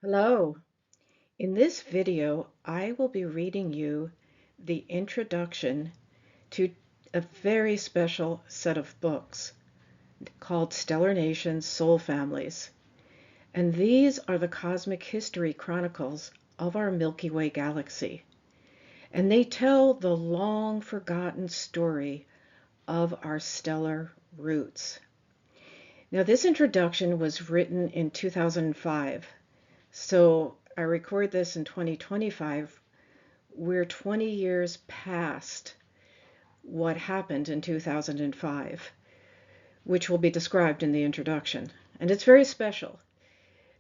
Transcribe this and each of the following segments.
Hello. In this video, I will be reading you the introduction to a very special set of books called Stellar Nations Soul Families. And these are the cosmic history chronicles of our Milky Way Galaxy. And they tell the long forgotten story of our stellar roots. Now, this introduction was written in 2005. So I record this in 2025. We're 20 years past what happened in 2005, which will be described in the introduction. And it's very special.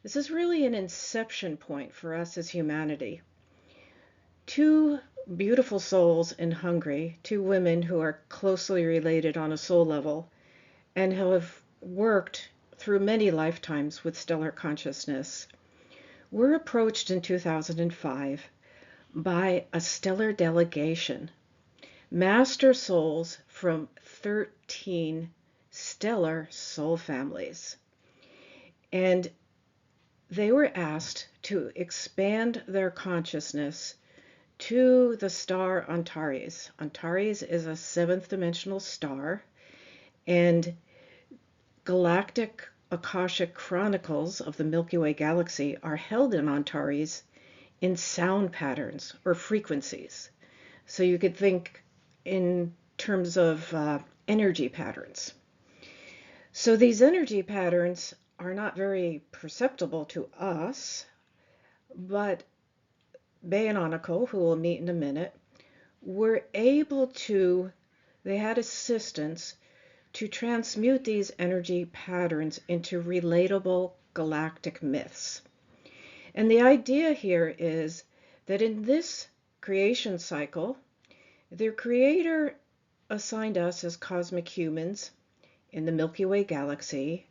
This is really an inception point for us as humanity. Two beautiful souls in Hungary, two women who are closely related on a soul level and who have worked through many lifetimes with stellar consciousness, were approached in 2005 by a stellar delegation, master souls from 13 stellar soul families. And they were asked to expand their consciousness to the star Antares. Antares is a seventh dimensional star, and Galactic Akashic Chronicles of the Milky Way Galaxy are held in Antares in sound patterns or frequencies. So you could think in terms of energy patterns. So these energy patterns are not very perceptible to us, but Bay and Aniko, who we'll meet in a minute, were able to, they had assistance to transmute these energy patterns into relatable galactic myths. And the idea here is that in this creation cycle, the Creator assigned us as cosmic humans in the Milky Way Galaxy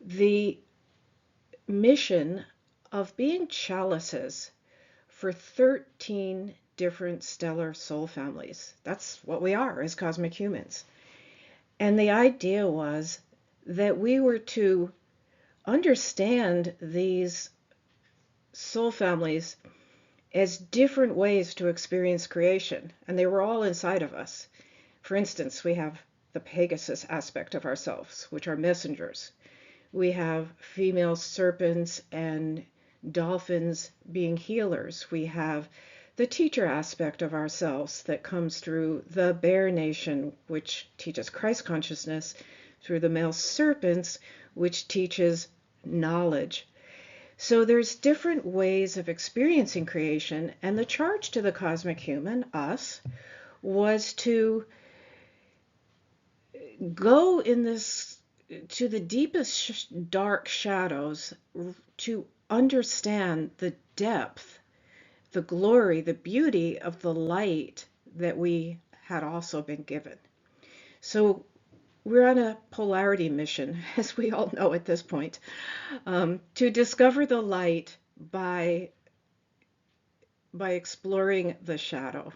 the mission of being chalices for 13 different stellar soul families. That's what we are as cosmic humans. And the idea was that we were to understand these soul families as different ways to experience creation, and they were all inside of us. For instance, we have the Pegasus aspect of ourselves, which are messengers. We have female serpents and dolphins being healers. We have the teacher aspect of ourselves that comes through the bear nation, which teaches Christ consciousness, through the male serpents, which teaches knowledge. So there's different ways of experiencing creation, and the charge to the cosmic human, us, was to go in this to the deepest dark shadows to understand the depth, the glory, the beauty of the light that we had also been given. So we're on a polarity mission, as we all know at this point, to discover the light by exploring the shadow.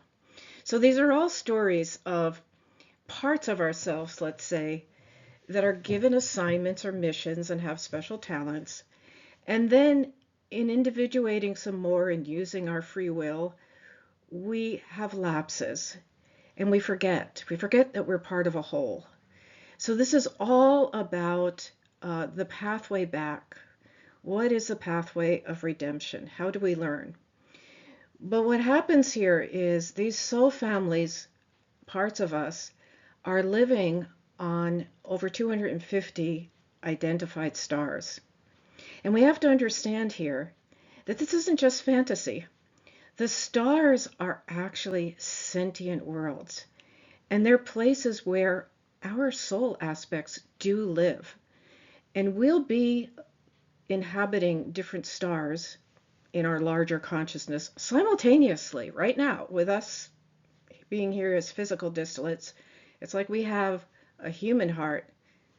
So these are all stories of parts of ourselves, let's say, that are given assignments or missions and have special talents. And then in individuating some more and using our free will, we have lapses and we forget. We forget that we're part of a whole. So this is all about the pathway back. What is the pathway of redemption? How do we learn? But what happens here is these soul families, parts of us, are living on over 250 identified stars. And we have to understand here that this isn't just fantasy. The stars are actually sentient worlds, and they're places where our soul aspects do live. And we'll be inhabiting different stars in our larger consciousness simultaneously right now with us being here as physical distillates. It's like we have a human heart,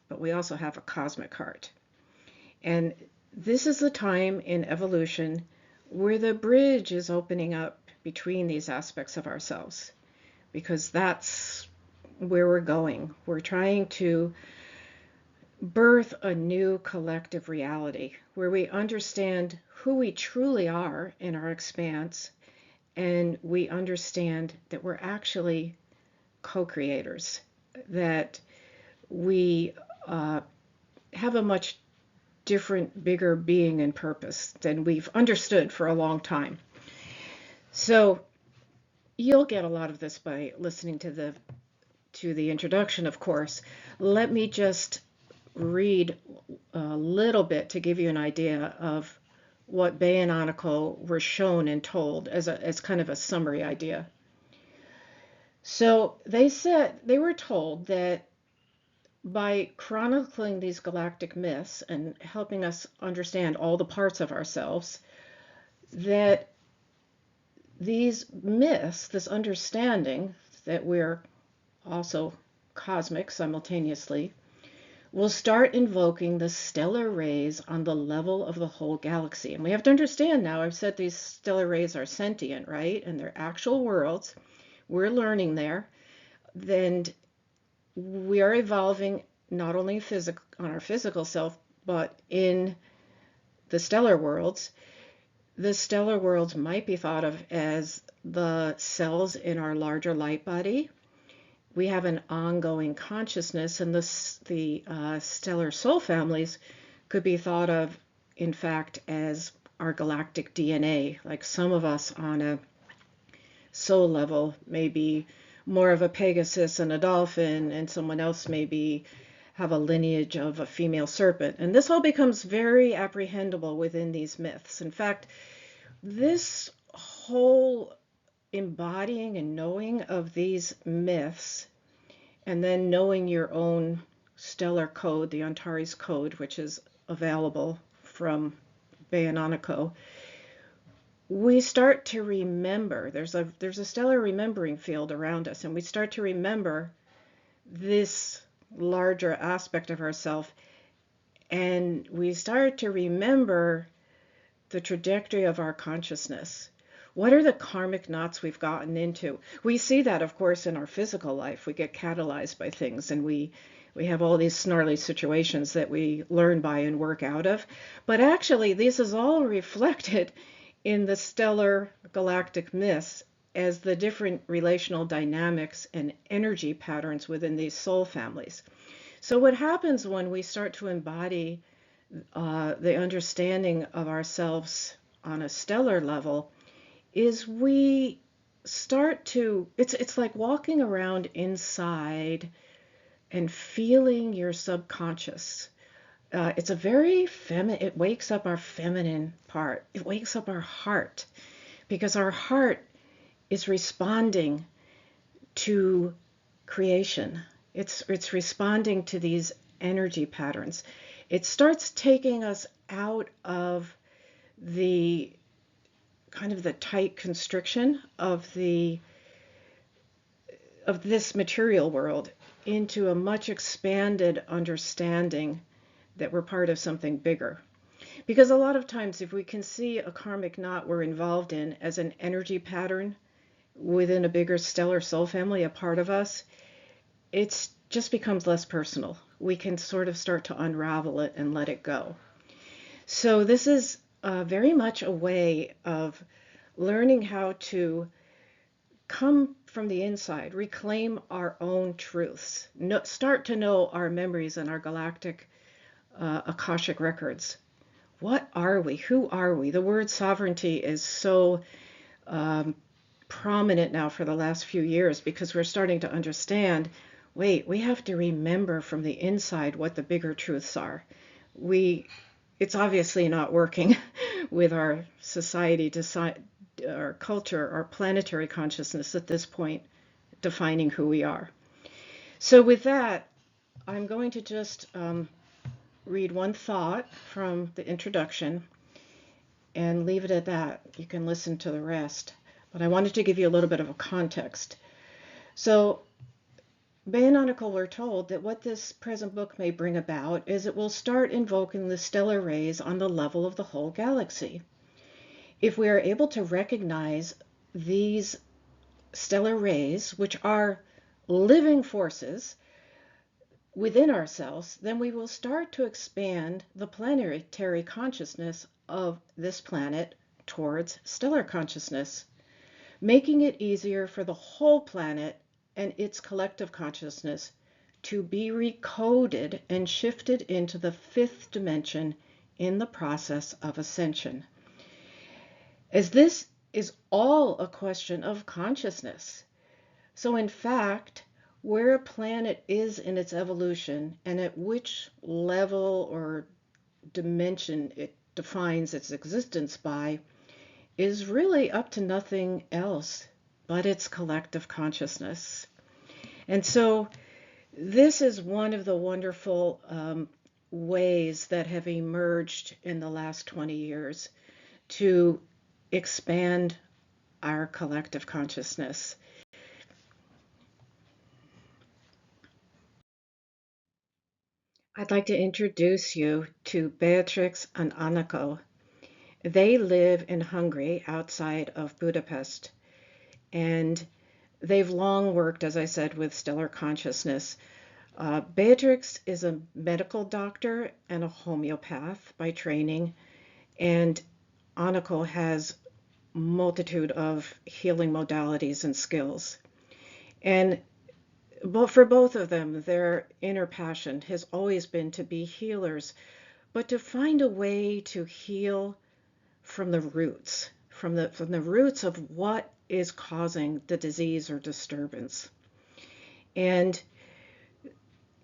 but we also have a cosmic heart. And this is the time in evolution where the bridge is opening up between these aspects of ourselves, because that's where we're going. We're trying to birth a new collective reality where we understand who we truly are in our expanse, and we understand that we're actually co-creators, that we have a much different, bigger being and purpose than we've understood for a long time. So you'll get a lot of this by listening to the introduction, of course. Let me just read a little bit to give you an idea of what Bay and Aniko were shown and told as kind of a summary idea. So they were told that by chronicling these galactic myths and helping us understand all the parts of ourselves, that these myths, this understanding that we're also cosmic simultaneously, will start invoking the stellar rays on the level of the whole galaxy. And we have to understand now, I've said these stellar rays are sentient, right? And they're actual worlds. We're learning there. Then we are evolving not only on our physical self, but in the stellar worlds. The stellar worlds might be thought of as the cells in our larger light body. We have an ongoing consciousness, and the stellar soul families could be thought of, in fact, as our galactic DNA. Like some of us on a soul level may be more of a Pegasus and a dolphin, and someone else maybe have a lineage of a female serpent. And this all becomes very apprehendable within these myths. In fact, this whole embodying and knowing of these myths, and then knowing your own stellar code, the Antares code, which is available from Bay and Aniko, we start to remember. There's a stellar remembering field around us, and we start to remember this larger aspect of ourselves, and we start to remember the trajectory of our consciousness. What are the karmic knots we've gotten into? We see that, of course, in our physical life. We get catalyzed by things, and we have all these snarly situations that we learn by and work out of. But actually, this is all reflected in the stellar galactic myths as the different relational dynamics and energy patterns within these soul families. So what happens when we start to embody the understanding of ourselves on a stellar level is we start to, it's like walking around inside and feeling your subconscious. It's a very feminine, it wakes up our feminine part. It wakes up our heart, because our heart is responding to creation. It's responding to these energy patterns. It starts taking us out of the kind of the tight constriction of this material world into a much expanded understanding that we're part of something bigger. Because a lot of times, if we can see a karmic knot we're involved in as an energy pattern within a bigger stellar soul family, a part of us, it just becomes less personal. We can sort of start to unravel it and let it go. So this is very much a way of learning how to come from the inside, reclaim our own truths, start to know our memories and our galactic Akashic Records. What are we? Who are we? The word sovereignty is so prominent now for the last few years, because we're starting to understand, wait, we have to remember from the inside what the bigger truths are. It's obviously not working with our society, our culture, our planetary consciousness at this point, defining who we are. So with that, I'm going to just read one thought from the introduction and leave it at that. You can listen to the rest. But I wanted to give you a little bit of a context. So Bay and Aniko were told that what this present book may bring about is it will start invoking the stellar rays on the level of the whole galaxy. If we are able to recognize these stellar rays, which are living forces, within ourselves, then we will start to expand the planetary consciousness of this planet towards stellar consciousness, making it easier for the whole planet and its collective consciousness to be recoded and shifted into the fifth dimension in the process of ascension. As this is all a question of consciousness. So, in fact, where a planet is in its evolution and at which level or dimension it defines its existence by is really up to nothing else but its collective consciousness. And so this is one of the wonderful ways that have emerged in the last 20 years to expand our collective consciousness. I'd like to introduce you to Beatrix and Aniko. They live in Hungary outside of Budapest, and they've long worked, as I said, with stellar consciousness. Beatrix is a medical doctor and a homeopath by training, and Aniko has a multitude of healing modalities and skills. And for both of them, their inner passion has always been to be healers, but to find a way to heal from the roots, from the roots of what is causing the disease or disturbance. And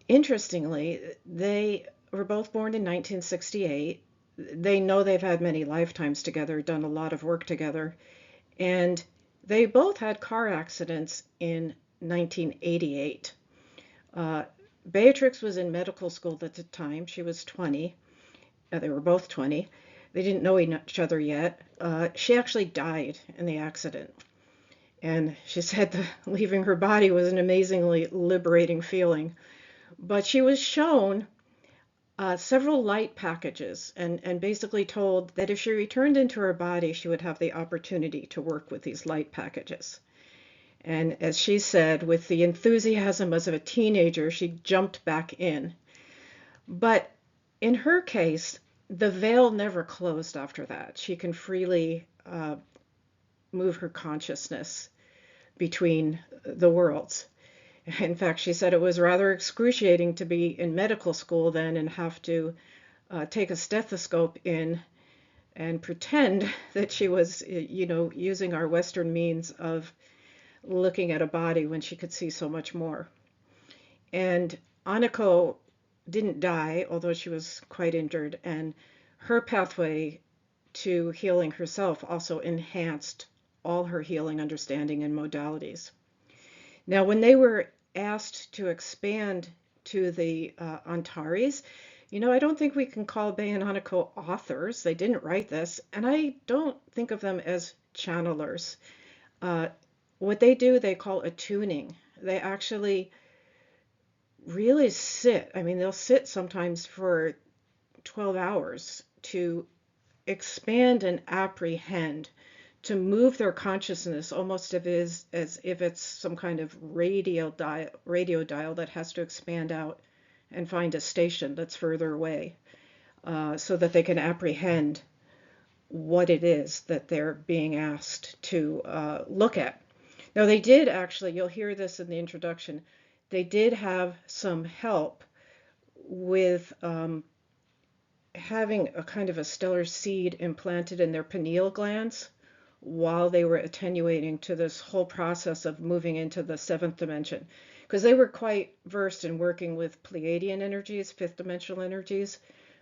interestingly, they were both born in 1968. They know they've had many lifetimes together, done a lot of work together, and they both had car accidents in 1988. Beatrix was in medical school at the time. She was 20. They were both 20. They didn't know each other yet. She actually died in the accident. And she said that leaving her body was an amazingly liberating feeling. But she was shown several light packages and basically told that if she returned into her body, she would have the opportunity to work with these light packages. And as she said, with the enthusiasm as a teenager, she jumped back in. But in her case, the veil never closed after that. She can freely move her consciousness between the worlds. In fact, she said it was rather excruciating to be in medical school then and have to take a stethoscope in and pretend that she was, using our Western means of looking at a body when she could see so much more. And Aniko didn't die, although she was quite injured, and her pathway to healing herself also enhanced all her healing understanding and modalities. Now, when they were asked to expand to the Antares, I don't think we can call Bay and Aniko authors. They didn't write this, and I don't think of them as channelers. What they do, they call attuning. They actually really sit. I mean, they'll sit sometimes for 12 hours to expand and apprehend, to move their consciousness almost as if it's some kind of radio dial that has to expand out and find a station that's further away, so that they can apprehend what it is that they're being asked to look at. Now, they did actually, you'll hear this in the introduction, they did have some help with having a kind of a stellar seed implanted in their pineal glands while they were attenuating to this whole process of moving into the seventh dimension. Because they were quite versed in working with Pleiadian energies, fifth dimensional energies,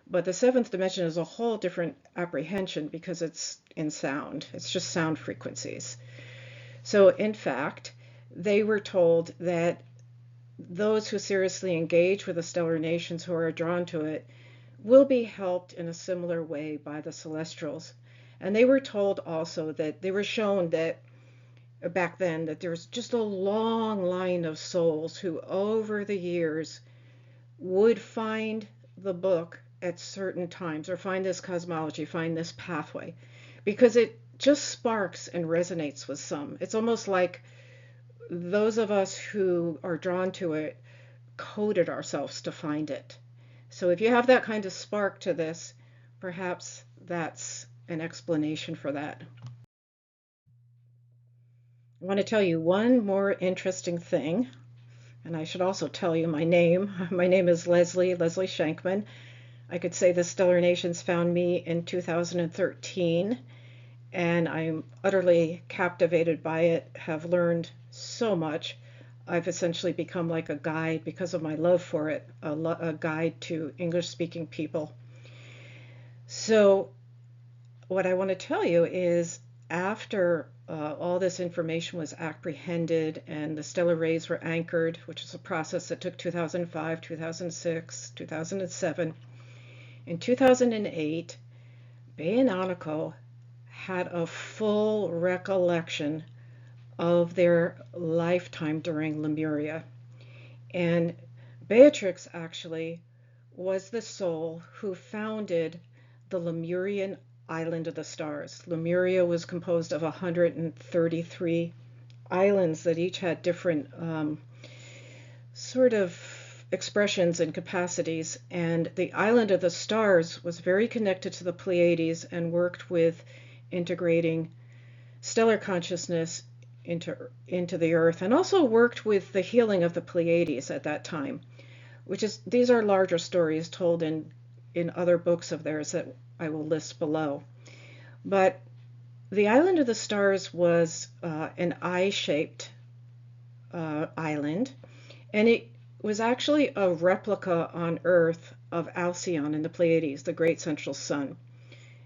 but the seventh dimension is a whole different apprehension because it's in sound. It's just sound frequencies. So in fact, they were told that those who seriously engage with the stellar nations who are drawn to it will be helped in a similar way by the celestials. And they were told also that they were shown that back then that there was just a long line of souls who over the years would find the book at certain times or find this cosmology, find this pathway, because it just sparks and resonates with some. It's almost like those of us who are drawn to it coded ourselves to find it. So if you have that kind of spark to this, perhaps that's an explanation for that. I want to tell you one more interesting thing, and I should also tell you my name. My name is Leslie Shankman. I could say the Stellar Nations found me in 2013, and I'm utterly captivated by it, have learned so much. I've essentially become like a guide because of my love for it, a guide to English-speaking people. So what I want to tell you is after all this information was apprehended and the stellar rays were anchored, which is a process that took 2005, 2006, 2007, in 2008, Bay and Aniko had a full recollection of their lifetime during Lemuria. And Beatrix actually was the soul who founded the Lemurian island of the stars. Lemuria was composed of 133 islands that each had different sort of expressions and capacities, and the island of the stars was very connected to the Pleiades and worked with integrating stellar consciousness into the earth, and also worked with the healing of the Pleiades at that time, which is, these are larger stories told in other books of theirs that I will list below. But the island of the stars was an eye-shaped island, and it was actually a replica on Earth of Alcyon in the Pleiades, the great central sun.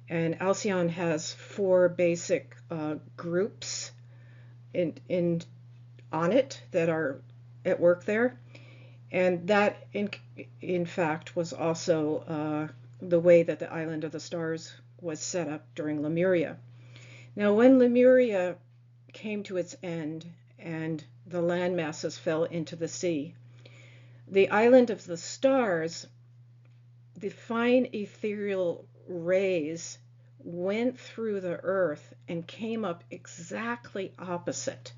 And Alcyon has 4 basic groups on it that are at work there. And that, in fact, was also the way that the island of the stars was set up during Lemuria. Now, when Lemuria came to its end and the land masses fell into the sea, the island of the stars, the fine ethereal rays went through the earth and came up exactly opposite.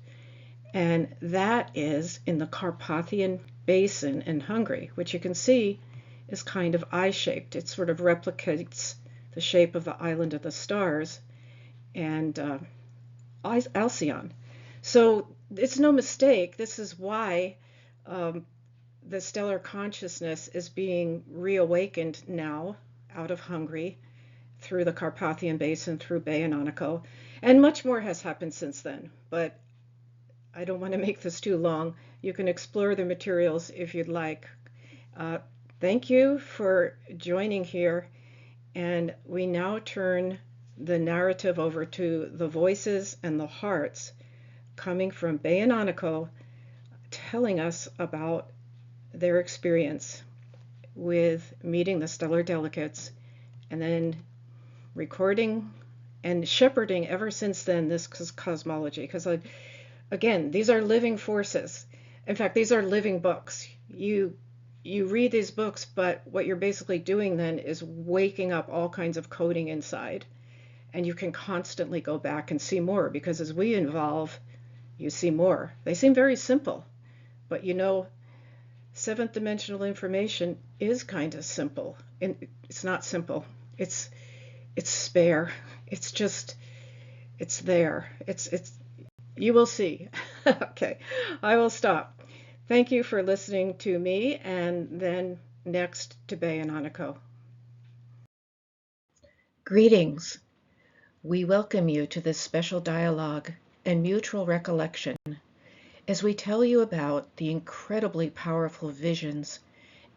And that is in the Carpathian Basin in Hungary, which you can see is kind of eye-shaped. It sort of replicates the shape of the island of the stars and Alcyon. So it's no mistake. This is why the stellar consciousness is being reawakened now out of Hungary through the Carpathian Basin, through Bay and Aniko, and much more has happened since then. But I don't want to make this too long. You can explore the materials if you'd like. Thank you for joining here, and we now turn the narrative over to the voices and the hearts coming from Bay and Aniko, telling us about their experience with meeting the stellar delegates and then recording and shepherding ever since then this cosmology. Because again, these are living forces. In fact, these are living books. You read these books, but what you're basically doing then is waking up all kinds of coding inside. And you can constantly go back and see more, because as we evolve, you see more. They seem very simple, but you know, 7th dimensional information is kind of simple. And it's not simple. It's spare. It's just, it's there. It's you will see. Okay, I will stop. Thank you for listening to me, and then next to Bay and Aniko. Greetings. We welcome you to this special dialogue and mutual recollection as we tell you about the incredibly powerful visions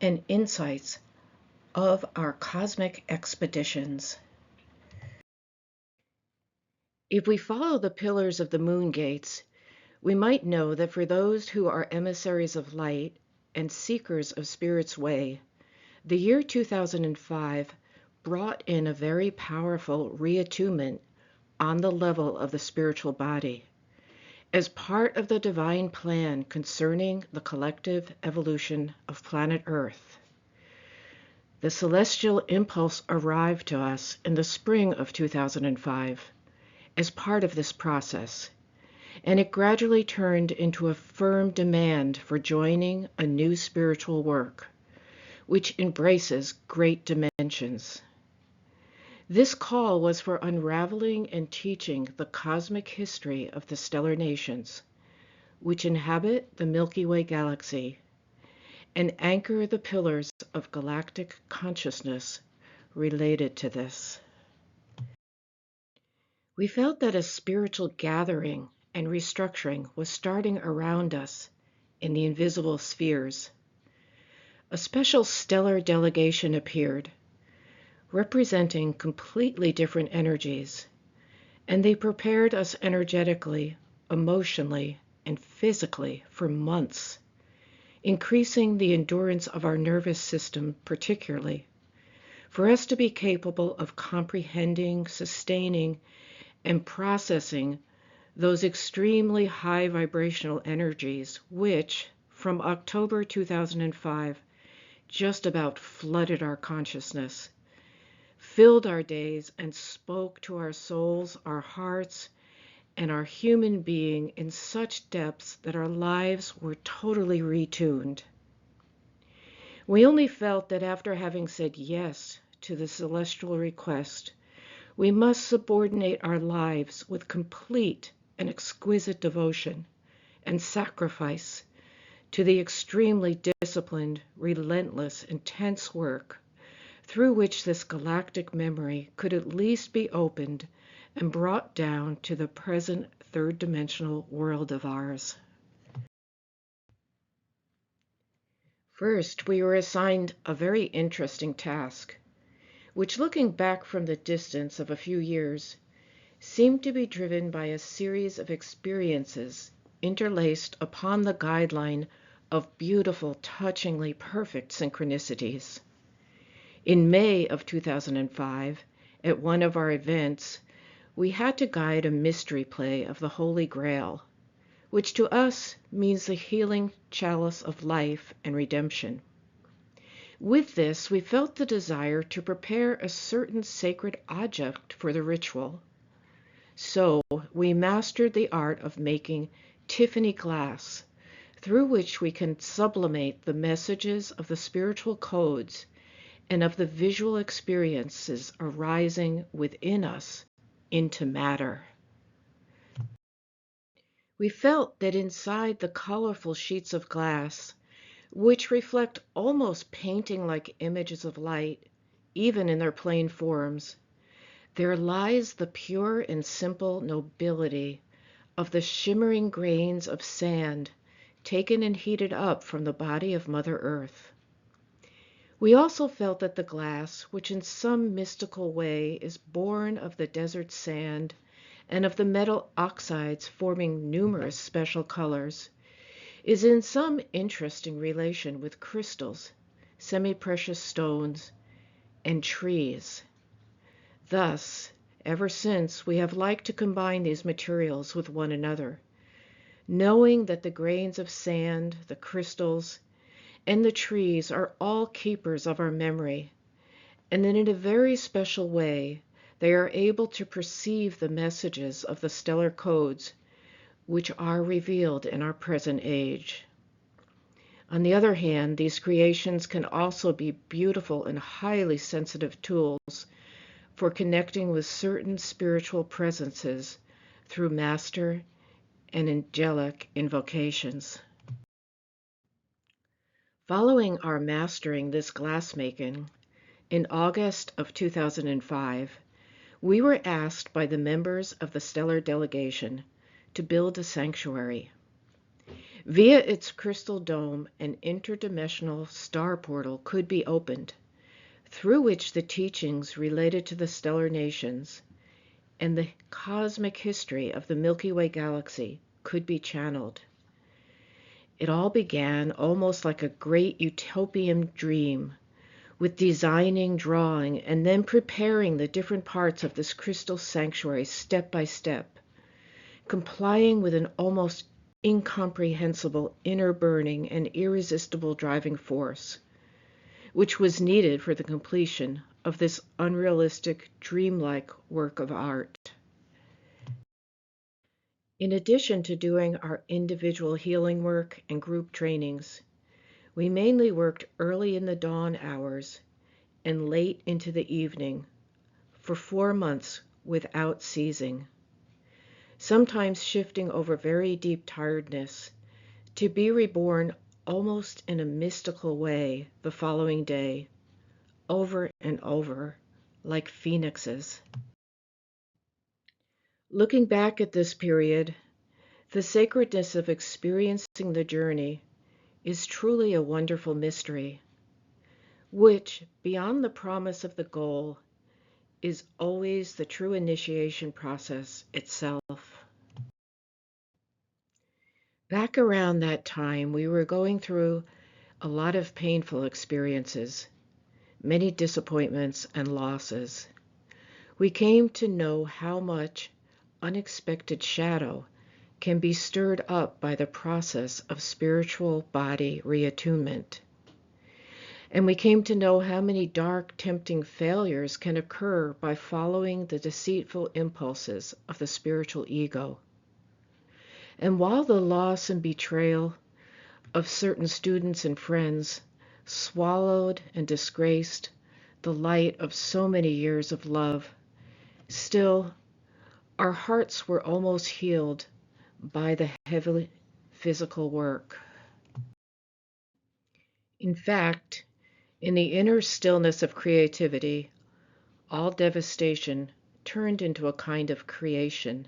and insights of our cosmic expeditions. If we follow the pillars of the moon gates, we might know that for those who are emissaries of light and seekers of Spirit's way, the year 2005 brought in a very powerful reattunement on the level of the spiritual body, as part of the divine plan concerning the collective evolution of planet Earth. The celestial impulse arrived to us in the spring of 2005 as part of this process, and it gradually turned into a firm demand for joining a new spiritual work, which embraces great dimensions. This call was for unraveling and teaching the cosmic history of the stellar nations, which inhabit the Milky Way Galaxy, and anchor the pillars of galactic consciousness related to this. We felt that a spiritual gathering and restructuring was starting around us in the invisible spheres. A special stellar delegation appeared, representing completely different energies, and they prepared us energetically, emotionally, and physically for months, increasing the endurance of our nervous system particularly, for us to be capable of comprehending, sustaining, and processing those extremely high vibrational energies which, from October 2005, just about flooded our consciousness, filled our days, and spoke to our souls, our hearts, and our human being in such depths that our lives were totally retuned. We only felt that after having said yes to the celestial request, we must subordinate our lives with complete and exquisite devotion and sacrifice to the extremely disciplined, relentless, intense work through which this galactic memory could at least be opened and brought down to the present third-dimensional world of ours. First, we were assigned a very interesting task, which, looking back from the distance of a few years, seemed to be driven by a series of experiences interlaced upon the guideline of beautiful, touchingly perfect synchronicities. In May of 2005, at one of our events, we had to guide a mystery play of the Holy Grail, which to us means the healing chalice of life and redemption. With this, we felt the desire to prepare a certain sacred object for the ritual. So we mastered the art of making Tiffany glass, through which we can sublimate the messages of the spiritual codes and of the visual experiences arising within us into matter. We felt that inside the colorful sheets of glass, which reflect almost painting-like images of light, even in their plain forms, there lies the pure and simple nobility of the shimmering grains of sand taken and heated up from the body of Mother Earth. We also felt that the glass, which in some mystical way is born of the desert sand and of the metal oxides forming numerous special colors, is in some interesting relation with crystals, semi-precious stones, and trees. Thus, ever since, we have liked to combine these materials with one another, knowing that the grains of sand, the crystals, and the trees are all keepers of our memory, and that in a very special way they are able to perceive the messages of the stellar codes which are revealed in our present age. On the other hand, these creations can also be beautiful and highly sensitive tools for connecting with certain spiritual presences through master and angelic invocations. Following our mastering this glassmaking, in August of 2005, we were asked by the members of the stellar delegation to build a sanctuary. Via its crystal dome, an interdimensional star portal could be opened, through which the teachings related to the stellar nations and the cosmic history of the Milky Way Galaxy could be channeled. It all began almost like a great utopian dream, with designing, drawing, and then preparing the different parts of this crystal sanctuary step by step, complying with an almost incomprehensible inner burning and irresistible driving force, which was needed for the completion of this unrealistic, dreamlike work of art. In addition to doing our individual healing work and group trainings, we mainly worked early in the dawn hours and late into the evening for 4 months without ceasing, sometimes shifting over very deep tiredness to be reborn almost in a mystical way the following day, over and over, like phoenixes. Looking back at this period, the sacredness of experiencing the journey is truly a wonderful mystery, which, beyond the promise of the goal, is always the true initiation process itself. Back around that time, we were going through a lot of painful experiences, many disappointments and losses. We came to know how much unexpected shadow can be stirred up by the process of spiritual body reattunement. And we came to know how many dark, tempting failures can occur by following the deceitful impulses of the spiritual ego. And while the loss and betrayal of certain students and friends swallowed and disgraced the light of so many years of love, still, our hearts were almost healed by the heavy physical work. In fact, in the inner stillness of creativity, all devastation turned into a kind of creation.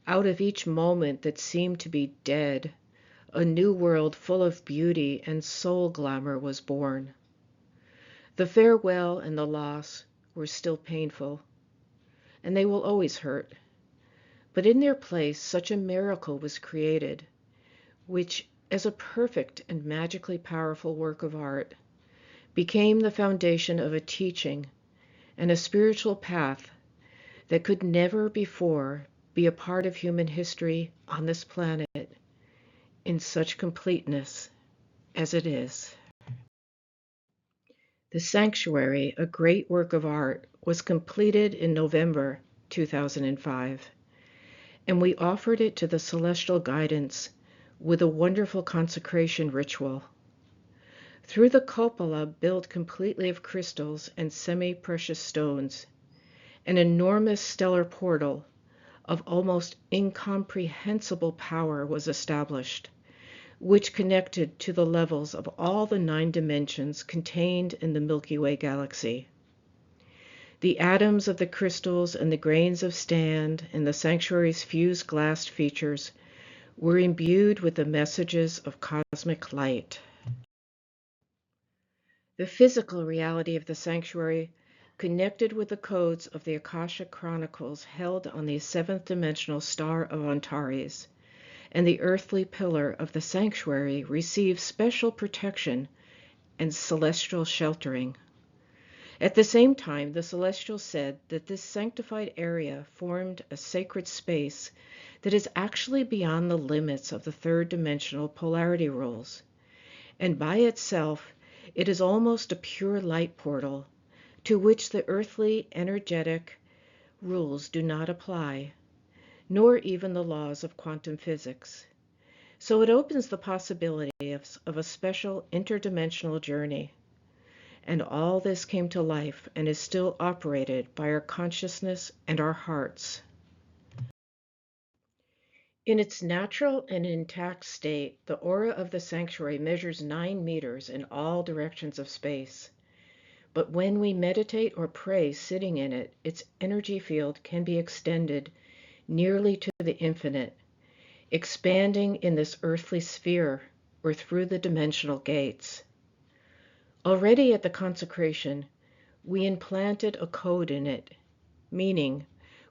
Out of each moment that seemed to be dead, a new world full of beauty and soul glamour was born. The farewell and the loss were still painful, and they will always hurt. But in their place, such a miracle was created, which, as a perfect and magically powerful work of art, became the foundation of a teaching and a spiritual path that could never before be a part of human history on this planet in such completeness as it is. The Sanctuary, a great work of art, was completed in November 2005, and we offered it to the celestial guidance with a wonderful consecration ritual. Through the cupola built completely of crystals and semi-precious stones, an enormous stellar portal of almost incomprehensible power was established, which connected to the levels of all the 9 dimensions contained in the Milky Way Galaxy. The atoms of the crystals and the grains of sand in the sanctuary's fused glass features were imbued with the messages of cosmic light. The physical reality of the sanctuary connected with the codes of the Akashic Chronicles held on the 7th dimensional star of Antares, and the earthly pillar of the sanctuary received special protection and celestial sheltering. At the same time, the celestials said that this sanctified area formed a sacred space that is actually beyond the limits of the 3rd dimensional polarity rules, and by itself it is almost a pure light portal to which the earthly energetic rules do not apply, nor even the laws of quantum physics. So it opens the possibility of a special interdimensional journey. And all this came to life and is still operated by our consciousness and our hearts. In its natural and intact state, the aura of the sanctuary measures 9 meters in all directions of space. But when we meditate or pray sitting in it, its energy field can be extended nearly to the infinite, expanding in this earthly sphere or through the dimensional gates. Already at the consecration, we implanted a code in it, meaning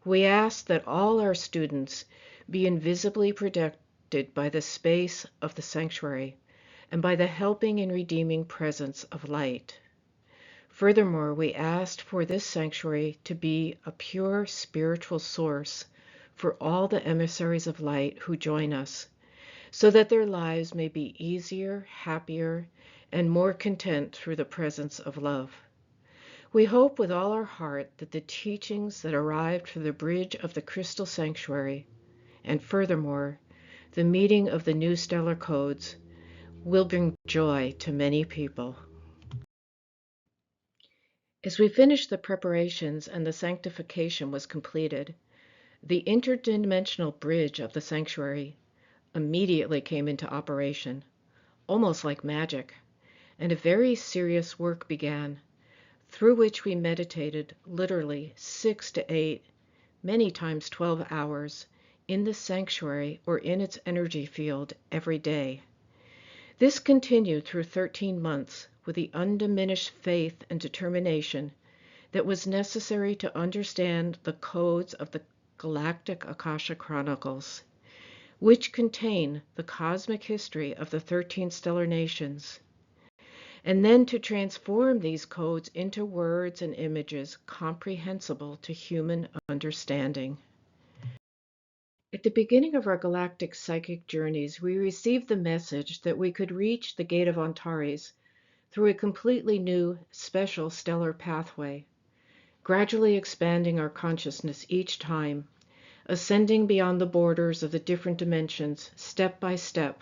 we asked that all our students be invisibly protected by the space of the sanctuary and by the helping and redeeming presence of light. Furthermore, we asked for this sanctuary to be a pure spiritual source for all the emissaries of light who join us, so that their lives may be easier, happier, and more content through the presence of love. We hope with all our heart that the teachings that arrived through the bridge of the crystal sanctuary and furthermore, the meeting of the new stellar codes will bring joy to many people. As we finished the preparations and the sanctification was completed, the interdimensional bridge of the sanctuary immediately came into operation, almost like magic, and a very serious work began, through which we meditated literally 6 to 8, many times 12 hours, in the sanctuary or in its energy field every day. This continued through 13 months with the undiminished faith and determination that was necessary to understand the codes of the Galactic Akashic Chronicles, which contain the cosmic history of the 13 stellar nations, and then to transform these codes into words and images comprehensible to human understanding. At the beginning of our galactic psychic journeys, we received the message that we could reach the gate of Antares through a completely new, special stellar pathway, gradually expanding our consciousness each time, ascending beyond the borders of the different dimensions, step by step,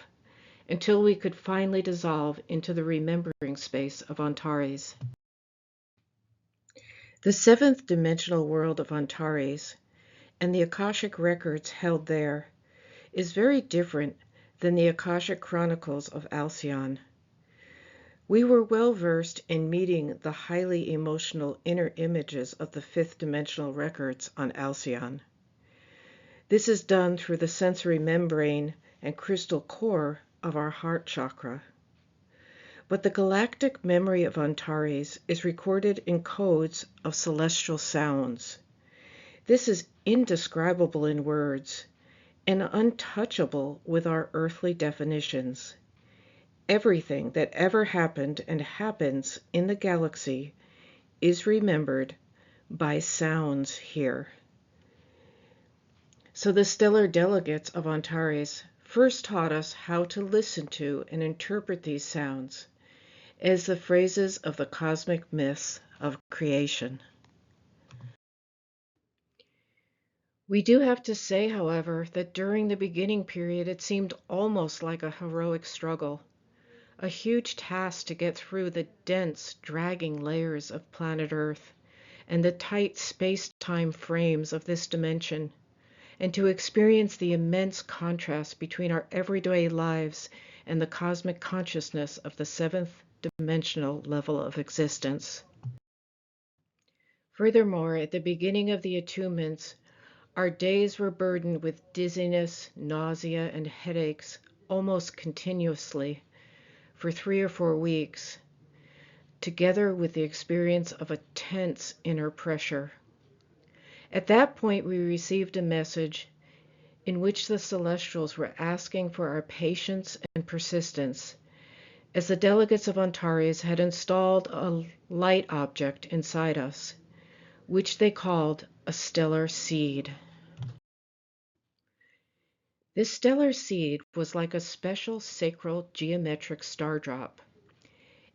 until we could finally dissolve into the remembering space of Antares. The seventh dimensional world of Antares, and the Akashic Records held there, is very different than the Akashic Chronicles of Alcyon. We were well versed in meeting the highly emotional inner images of the fifth dimensional records on Alcyon. This is done through the sensory membrane and crystal core of our heart chakra. But the galactic memory of Antares is recorded in codes of celestial sounds. This is indescribable in words and untouchable with our earthly definitions. Everything that ever happened and happens in the galaxy is remembered by sounds here. So the stellar delegates of Antares first taught us how to listen to and interpret these sounds as the phrases of the cosmic myths of creation. We do have to say, however, that during the beginning period it seemed almost like a heroic struggle, a huge task to get through the dense, dragging layers of planet Earth and the tight space-time frames of this dimension, and to experience the immense contrast between our everyday lives and the cosmic consciousness of the seventh dimensional level of existence. Furthermore, at the beginning of the attunements, our days were burdened with dizziness, nausea, and headaches almost continuously for 3 or 4 weeks, together with the experience of a tense inner pressure. At that point, we received a message in which the celestials were asking for our patience and persistence, as the delegates of Antares had installed a light object inside us, which they called a stellar seed. This stellar seed was like a special sacral geometric star drop,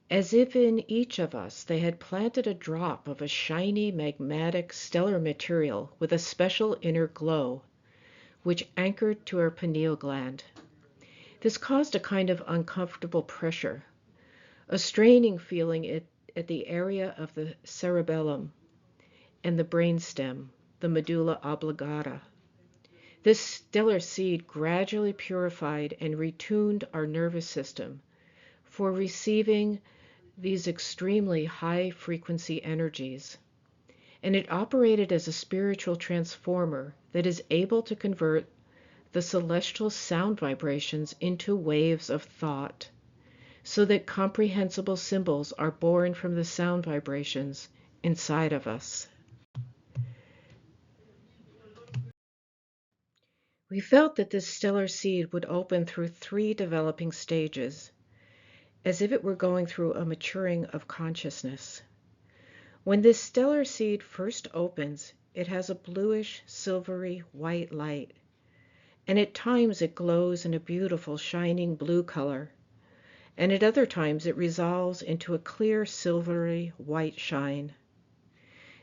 as if in each of us they had planted a drop of a shiny magmatic stellar material with a special inner glow, which anchored to our pineal gland. This caused a kind of uncomfortable pressure, a straining feeling at the area of the cerebellum and the brainstem, the medulla oblongata. This stellar seed gradually purified and retuned our nervous system for receiving these extremely high-frequency energies, and it operated as a spiritual transformer that is able to convert the celestial sound vibrations into waves of thought, so that comprehensible symbols are born from the sound vibrations inside of us. We felt that this stellar seed would open through 3 developing stages, as if it were going through a maturing of consciousness. When this stellar seed first opens, it has a bluish, silvery, white light, and at times it glows in a beautiful, shining blue color, and at other times it resolves into a clear, silvery, white shine.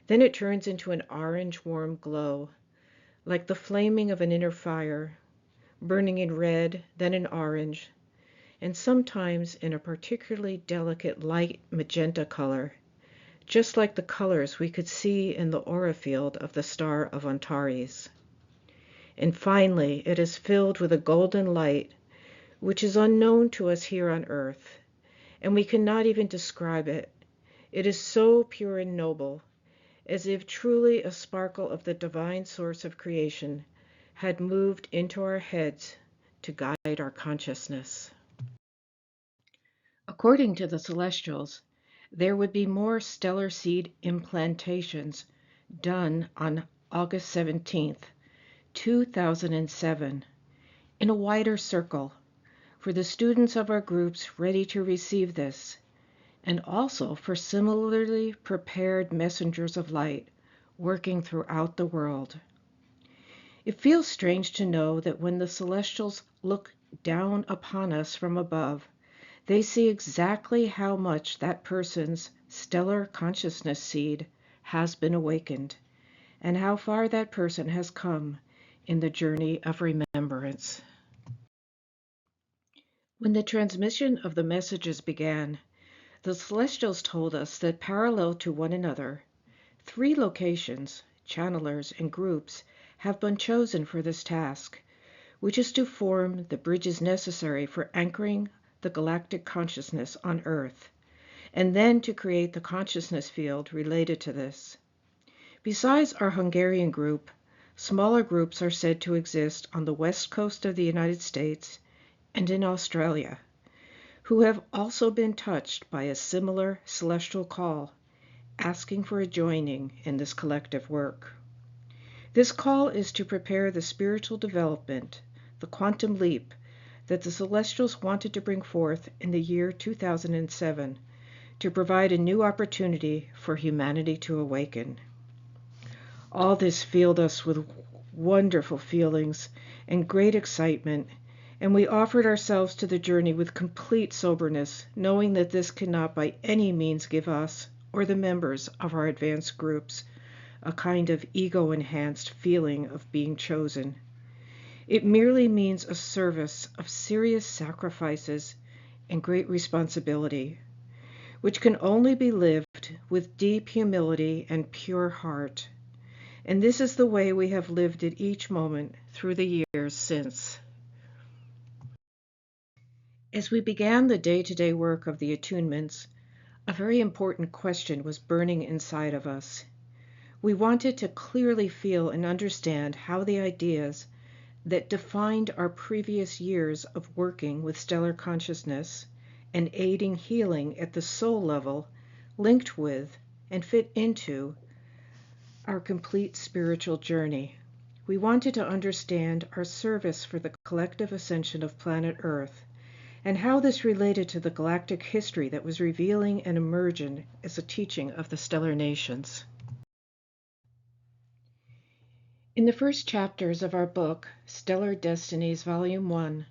Then it turns into an orange, warm glow, like the flaming of an inner fire, burning in red, then in orange, and sometimes in a particularly delicate light magenta color, just like the colors we could see in the aura field of the star of Antares. And finally, it is filled with a golden light, which is unknown to us here on Earth, and we cannot even describe it. It is so pure and noble, as if truly a sparkle of the divine source of creation had moved into our heads to guide our consciousness. According to the celestials, there would be more stellar seed implantations done on August 17th, 2007, in a wider circle, for the students of our groups ready to receive this, and also for similarly prepared messengers of light working throughout the world. It feels strange to know that when the celestials look down upon us from above, they see exactly how much that person's stellar consciousness seed has been awakened, and how far that person has come in the journey of remembrance. When the transmission of the messages began, the celestials told us that parallel to one another, 3 locations, channelers, and groups have been chosen for this task, which is to form the bridges necessary for anchoring the galactic consciousness on Earth, and then to create the consciousness field related to this. Besides our Hungarian group, smaller groups are said to exist on the west coast of the United States and in Australia, who have also been touched by a similar celestial call, asking for a joining in this collective work. This call is to prepare the spiritual development, the quantum leap, that the celestials wanted to bring forth in the year 2007 to provide a new opportunity for humanity to awaken. All this filled us with wonderful feelings and great excitement, and we offered ourselves to the journey with complete soberness, knowing that this cannot by any means give us, or the members of our advanced groups, a kind of ego-enhanced feeling of being chosen. It merely means a service of serious sacrifices and great responsibility, which can only be lived with deep humility and pure heart. And this is the way we have lived it each moment through the years since. As we began the day-to-day work of the attunements, a very important question was burning inside of us. We wanted to clearly feel and understand how the ideas that defined our previous years of working with stellar consciousness and aiding healing at the soul level linked with and fit into our complete spiritual journey. We wanted to understand our service for the collective ascension of planet Earth, and how this related to the galactic history that was revealing and emerging as a teaching of the stellar nations. In the first chapters of our book, Stellar Destinies, Volume 1,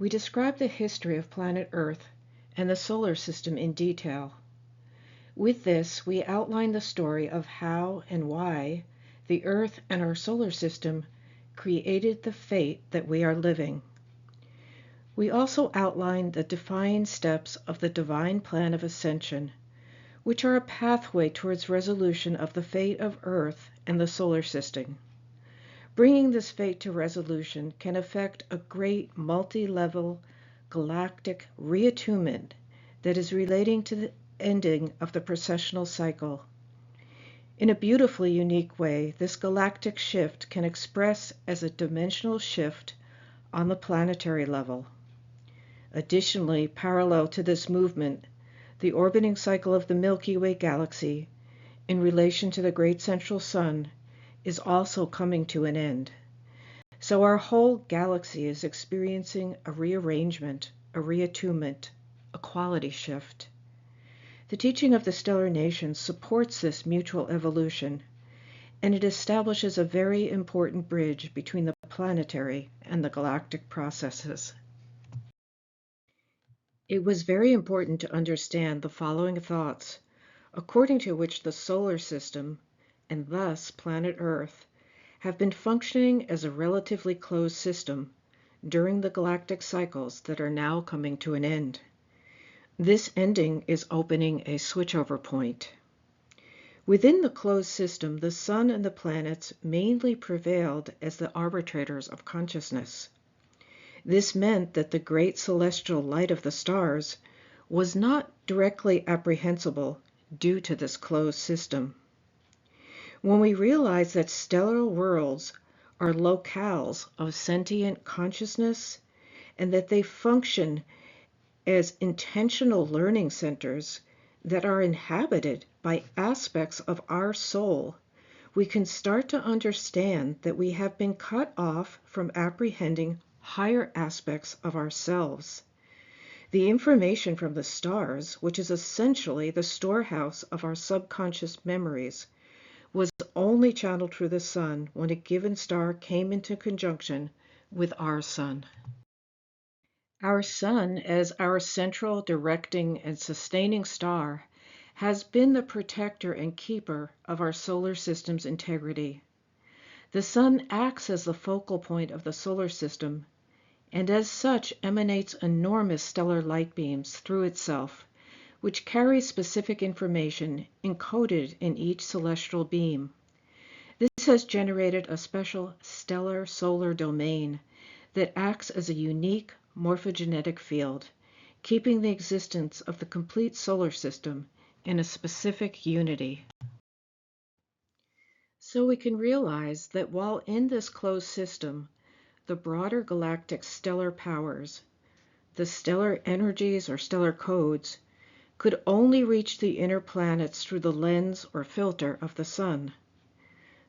we describe the history of planet Earth and the solar system in detail. With this, we outline the story of how and why the Earth and our solar system created the fate that we are living. We also outline the defined steps of the divine plan of ascension, which are a pathway towards resolution of the fate of Earth and the solar system. Bringing this fate to resolution can affect a great multi-level galactic reattunement that is relating to the ending of the precessional cycle. In a beautifully unique way, this galactic shift can express as a dimensional shift on the planetary level. Additionally, parallel to this movement, the orbiting cycle of the Milky Way Galaxy, in relation to the great central sun, is also coming to an end. So our whole galaxy is experiencing a rearrangement, a reattunement, a quality shift. The teaching of the stellar nations supports this mutual evolution, and it establishes a very important bridge between the planetary and the galactic processes. It was very important to understand the following thoughts, according to which the solar system, and thus planet Earth, have been functioning as a relatively closed system during the galactic cycles that are now coming to an end. This ending is opening a switchover point. Within the closed system, the sun and the planets mainly prevailed as the arbitrators of consciousness. This meant that the great celestial light of the stars was not directly apprehensible due to this closed system. When we realize that stellar worlds are locales of sentient consciousness and that they function as intentional learning centers that are inhabited by aspects of our soul, we can start to understand that we have been cut off from apprehending higher aspects of ourselves. The information from the stars, which is essentially the storehouse of our subconscious memories, was only channeled through the sun when a given star came into conjunction with our sun. Our sun, as our central directing and sustaining star, has been the protector and keeper of our solar system's integrity. The sun acts as the focal point of the solar system, and as such emanates enormous stellar light beams through itself, which carry specific information encoded in each celestial beam. This has generated a special stellar solar domain that acts as a unique morphogenetic field, keeping the existence of the complete solar system in a specific unity. So we can realize that while in this closed system, the broader galactic stellar powers, the stellar energies or stellar codes, could only reach the inner planets through the lens or filter of the sun.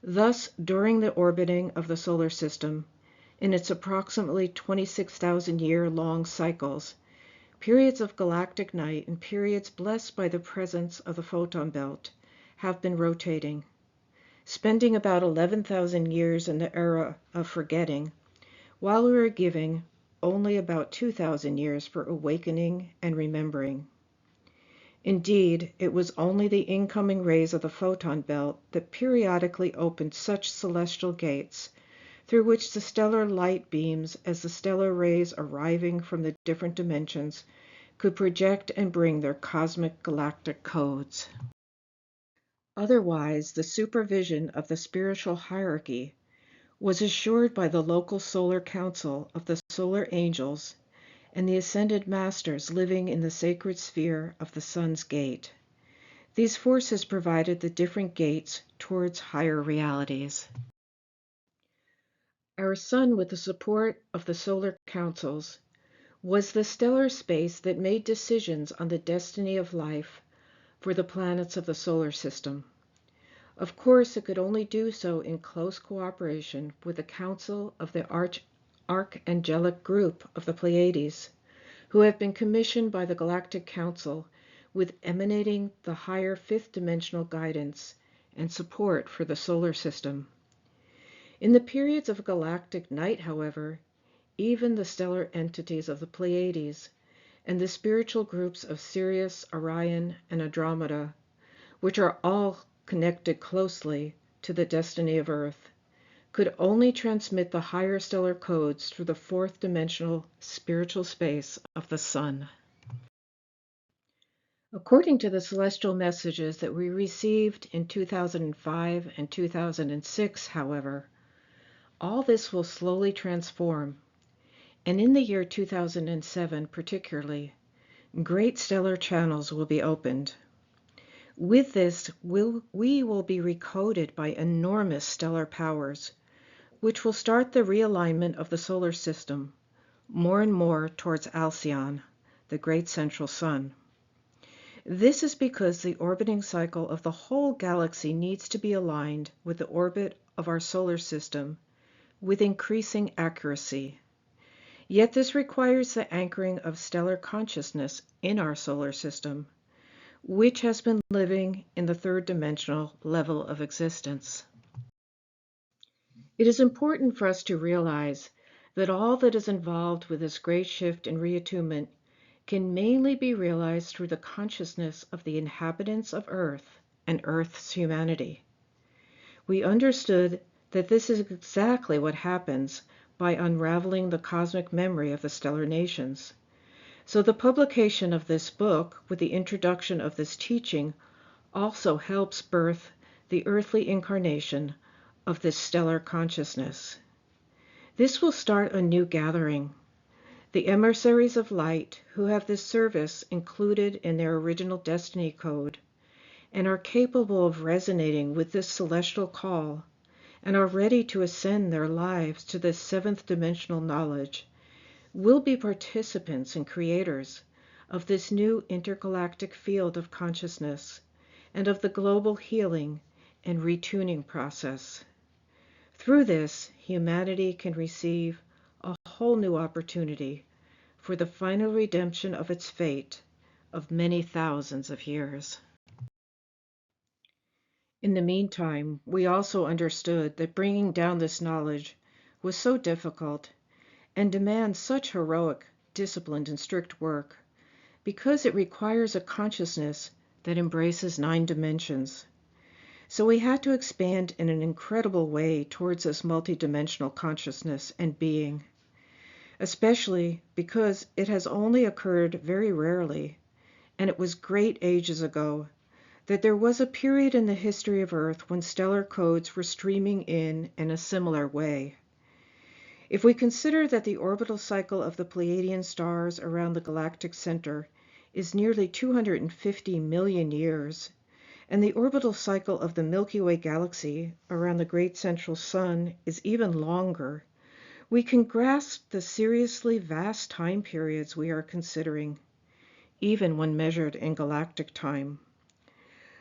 Thus, during the orbiting of the solar system, in its approximately 26,000-year-long cycles, periods of galactic night and periods blessed by the presence of the photon belt have been rotating, spending about 11,000 years in the era of forgetting, while we are giving only about 2,000 years for awakening and remembering. Indeed, it was only the incoming rays of the photon belt that periodically opened such celestial gates through which the stellar light beams, as the stellar rays arriving from the different dimensions, could project and bring their cosmic galactic codes. Otherwise, the supervision of the spiritual hierarchy was assured by the local solar council of the solar angels and the ascended masters living in the sacred sphere of the sun's gate. These forces provided the different gates towards higher realities. Our sun, with the support of the solar councils, was the stellar space that made decisions on the destiny of life for the planets of the solar system. Of course, it could only do so in close cooperation with the council of the archangelic group of the Pleiades, who have been commissioned by the Galactic Council with emanating the higher fifth dimensional guidance and support for the solar system. In the periods of galactic night, however, even the stellar entities of the Pleiades and the spiritual groups of Sirius, Orion, and Andromeda, which are all connected closely to the destiny of Earth, could only transmit the higher stellar codes through the fourth dimensional spiritual space of the sun. According to the celestial messages that we received in 2005 and 2006, however, all this will slowly transform, and in the year 2007 particularly, great stellar channels will be opened. With this, we will be recoded by enormous stellar powers, which will start the realignment of the solar system more and more towards Alcyon, the great central sun. This is because the orbiting cycle of the whole galaxy needs to be aligned with the orbit of our solar system with increasing accuracy. Yet this requires the anchoring of stellar consciousness in our solar system, which has been living in the third dimensional level of existence. It is important for us to realize that all that is involved with this great shift in reattunement can mainly be realized through the consciousness of the inhabitants of Earth and Earth's humanity. We understood that this is exactly what happens by unraveling the cosmic memory of the stellar nations. So the publication of this book, with the introduction of this teaching, also helps birth the earthly incarnation of this stellar consciousness. This will start a new gathering. The emissaries of light who have this service included in their original destiny code and are capable of resonating with this celestial call and are ready to ascend their lives to this seventh dimensional knowledge will be participants and creators of this new intergalactic field of consciousness and of the global healing and retuning process. Through this, humanity can receive a whole new opportunity for the final redemption of its fate of many thousands of years. In the meantime, we also understood that bringing down this knowledge was so difficult and demands such heroic, disciplined, and strict work because it requires a consciousness that embraces 9 dimensions. So we had to expand in an incredible way towards this multidimensional consciousness and being, especially because it has only occurred very rarely, and it was great ages ago that there was a period in the history of Earth when stellar codes were streaming in a similar way. If we consider that the orbital cycle of the Pleiadian stars around the galactic center is nearly 250 million years, and the orbital cycle of the Milky Way Galaxy around the great central sun is even longer, we can grasp the seriously vast time periods we are considering, even when measured in galactic time.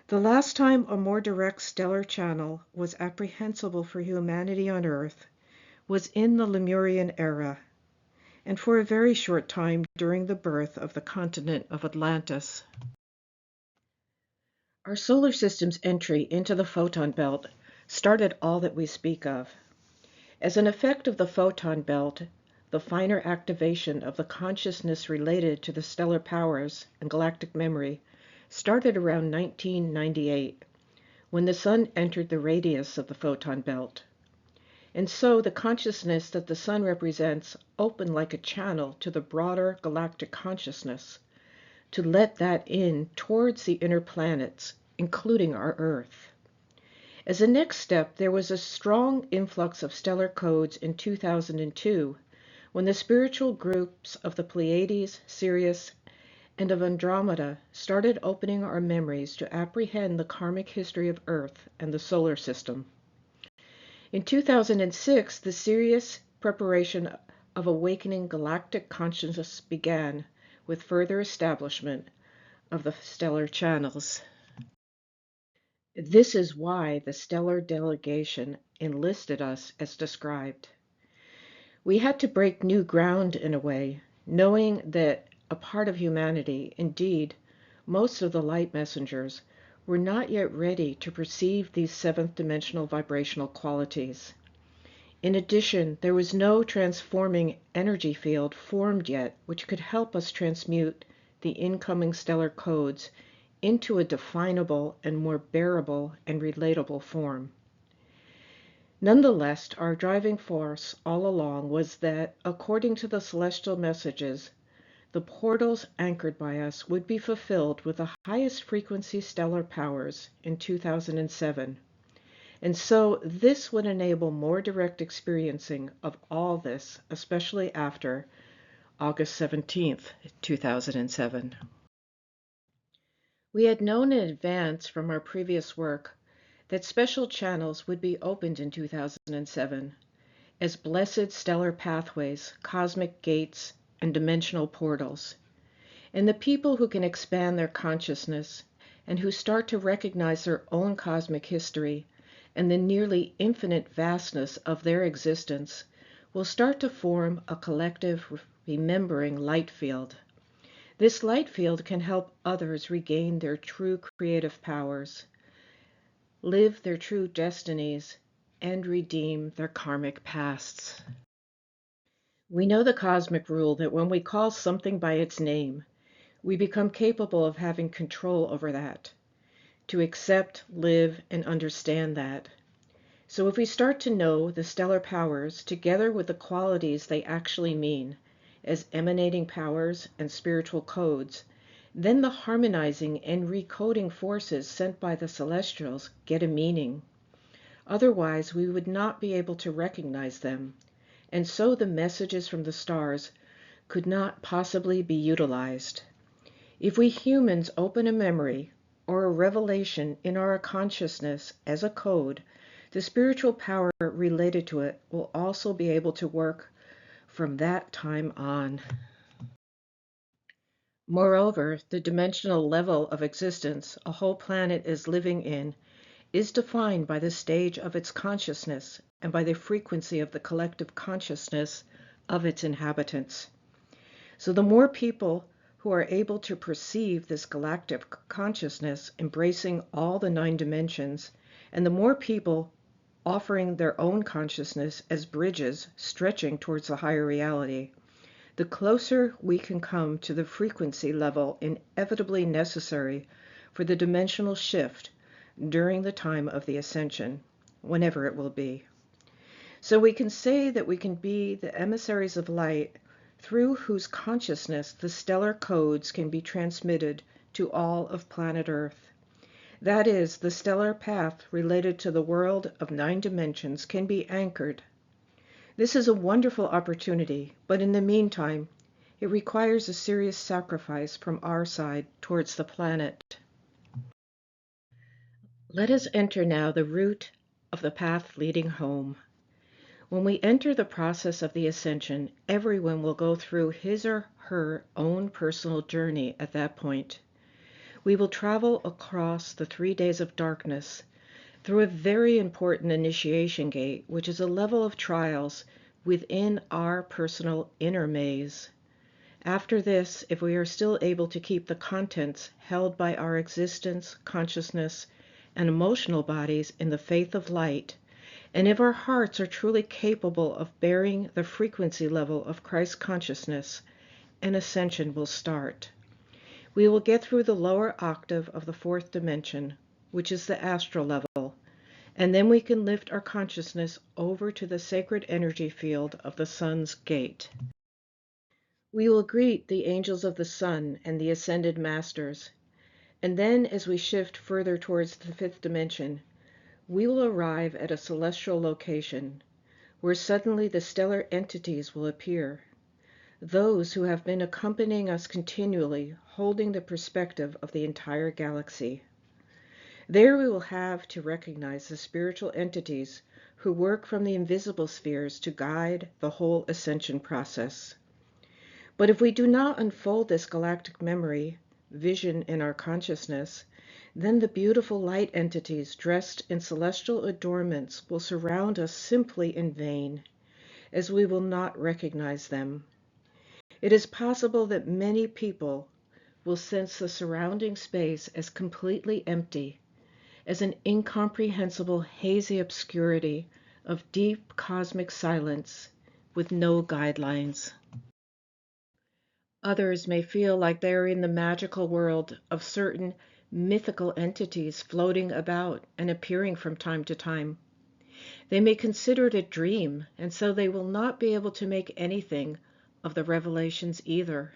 The last time a more direct stellar channel was apprehensible for humanity on Earth was in the Lemurian era, and for a very short time during the birth of the continent of Atlantis. Our solar system's entry into the photon belt started all that we speak of. As an effect of the photon belt, the finer activation of the consciousness related to the stellar powers and galactic memory started around 1998, when the sun entered the radius of the photon belt. And so the consciousness that the sun represents opened like a channel to the broader galactic consciousness, to let that in towards the inner planets, including our Earth. As a next step, there was a strong influx of stellar codes in 2002, when the spiritual groups of the Pleiades, Sirius, and of Andromeda started opening our memories to apprehend the karmic history of Earth and the solar system. In 2006, the serious preparation of awakening galactic consciousness began, with further establishment of the stellar channels. This is why the stellar delegation enlisted us as described. We had to break new ground in a way, knowing that a part of humanity, indeed, most of the light messengers, were not yet ready to perceive these seventh dimensional vibrational qualities. In addition, there was no transforming energy field formed yet which could help us transmute the incoming stellar codes into a definable and more bearable and relatable form. Nonetheless, our driving force all along was that, according to the celestial messages, the portals anchored by us would be fulfilled with the highest frequency stellar powers in 2007. And so this would enable more direct experiencing of all this, especially after August 17th, 2007. We had known in advance from our previous work that special channels would be opened in 2007 as blessed stellar pathways, cosmic gates, and dimensional portals. And the people who can expand their consciousness and who start to recognize their own cosmic history and the nearly infinite vastness of their existence will start to form a collective remembering light field. This light field can help others regain their true creative powers, live their true destinies, and redeem their karmic pasts. We know the cosmic rule that when we call something by its name, we become capable of having control over that, to accept, live, and understand that. So if we start to know the stellar powers together with the qualities they actually mean as emanating powers and spiritual codes, then the harmonizing and recoding forces sent by the celestials get a meaning. Otherwise, we would not be able to recognize them, and so the messages from the stars could not possibly be utilized. If we humans open a memory or a revelation in our consciousness as a code, the spiritual power related to it will also be able to work from that time on. Moreover, the dimensional level of existence a whole planet is living in is defined by the stage of its consciousness and by the frequency of the collective consciousness of its inhabitants. So the more people who are able to perceive this galactic consciousness embracing all the 9 dimensions, and the more people offering their own consciousness as bridges stretching towards the higher reality, the closer we can come to the frequency level inevitably necessary for the dimensional shift during the time of the ascension, whenever it will be. So we can say that we can be the emissaries of light through whose consciousness the stellar codes can be transmitted to all of planet Earth. That is, the stellar path related to the world of 9 dimensions can be anchored. This is a wonderful opportunity, but in the meantime, it requires a serious sacrifice from our side towards the planet. Let us enter now the route of the path leading home. When we enter the process of the ascension, everyone will go through his or her own personal journey at that point. We will travel across the 3 days of darkness through a very important initiation gate, which is a level of trials within our personal inner maze. After this, if we are still able to keep the contents held by our existence, consciousness, and emotional bodies in the faith of light, and if our hearts are truly capable of bearing the frequency level of Christ consciousness, an ascension will start. We will get through the lower octave of the 4th dimension, which is the astral level, and then we can lift our consciousness over to the sacred energy field of the sun's gate. We will greet the angels of the sun and the ascended masters, and then as we shift further towards the 5th dimension, we will arrive at a celestial location where suddenly the stellar entities will appear. Those who have been accompanying us continually, holding the perspective of the entire galaxy. There we will have to recognize the spiritual entities who work from the invisible spheres to guide the whole ascension process. But if we do not unfold this galactic memory, vision in our consciousness, then the beautiful light entities dressed in celestial adornments will surround us simply in vain, as we will not recognize them. It is possible that many people will sense the surrounding space as completely empty, as an incomprehensible hazy obscurity of deep cosmic silence with no guidelines. Others may feel like they are in the magical world of certain mythical entities floating about and appearing from time to time. They may consider it a dream, and so they will not be able to make anything of the revelations either.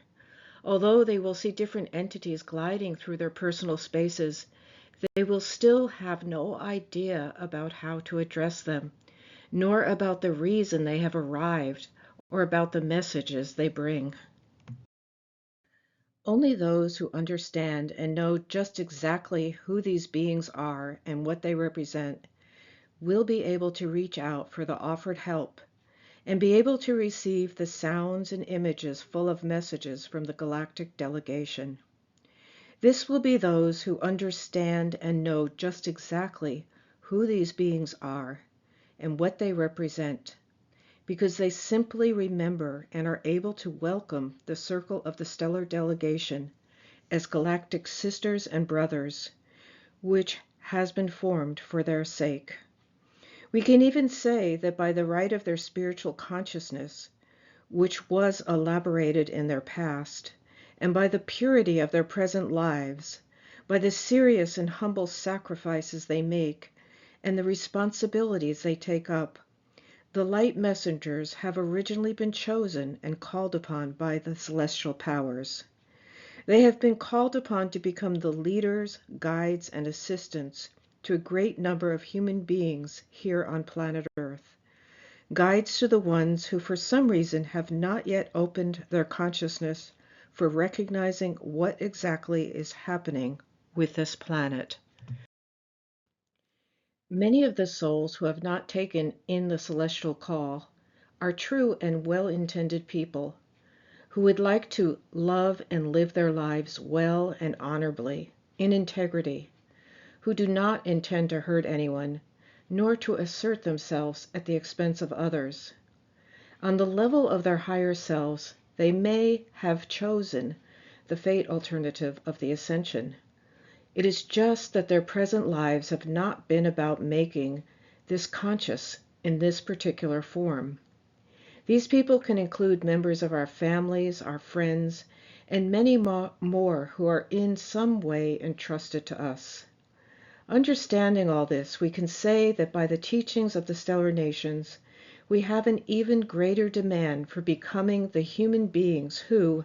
Although they will see different entities gliding through their personal spaces, they will still have no idea about how to address them, nor about the reason they have arrived, or about the messages they bring. Only those who understand and know just exactly who these beings are and what they represent will be able to reach out for the offered help and be able to receive the sounds and images full of messages from the galactic delegation. This will be those who understand and know just exactly who these beings are and what they represent, because they simply remember and are able to welcome the circle of the stellar delegation as galactic sisters and brothers, which has been formed for their sake. We can even say that by the right of their spiritual consciousness, which was elaborated in their past, and by the purity of their present lives, by the serious and humble sacrifices they make, and the responsibilities they take up. The light messengers have originally been chosen and called upon by the celestial powers. They have been called upon to become the leaders, guides, and assistants to a great number of human beings here on planet Earth. Guides to the ones who for some reason have not yet opened their consciousness for recognizing what exactly is happening with this planet. Many of the souls who have not taken in the celestial call are true and well-intended people who would like to love and live their lives well and honorably, in integrity, who do not intend to hurt anyone, nor to assert themselves at the expense of others. On the level of their higher selves, they may have chosen the fate alternative of the ascension. It is just that their present lives have not been about making this conscious in this particular form. These people can include members of our families, our friends, and many more who are in some way entrusted to us. Understanding all this, we can say that by the teachings of the stellar nations, we have an even greater demand for becoming the human beings who,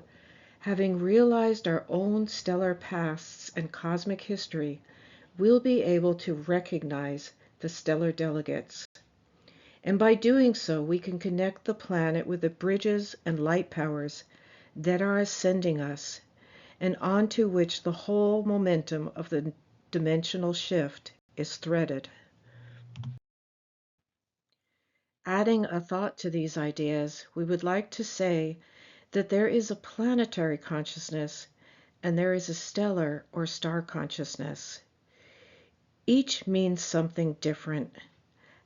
having realized our own stellar pasts and cosmic history, will be able to recognize the stellar delegates. And by doing so, we can connect the planet with the bridges and light powers that are ascending us, and onto which the whole momentum of the dimensional shift is threaded. Adding a thought to these ideas, we would like to say that there is a planetary consciousness and there is a stellar or star consciousness. Each means something different.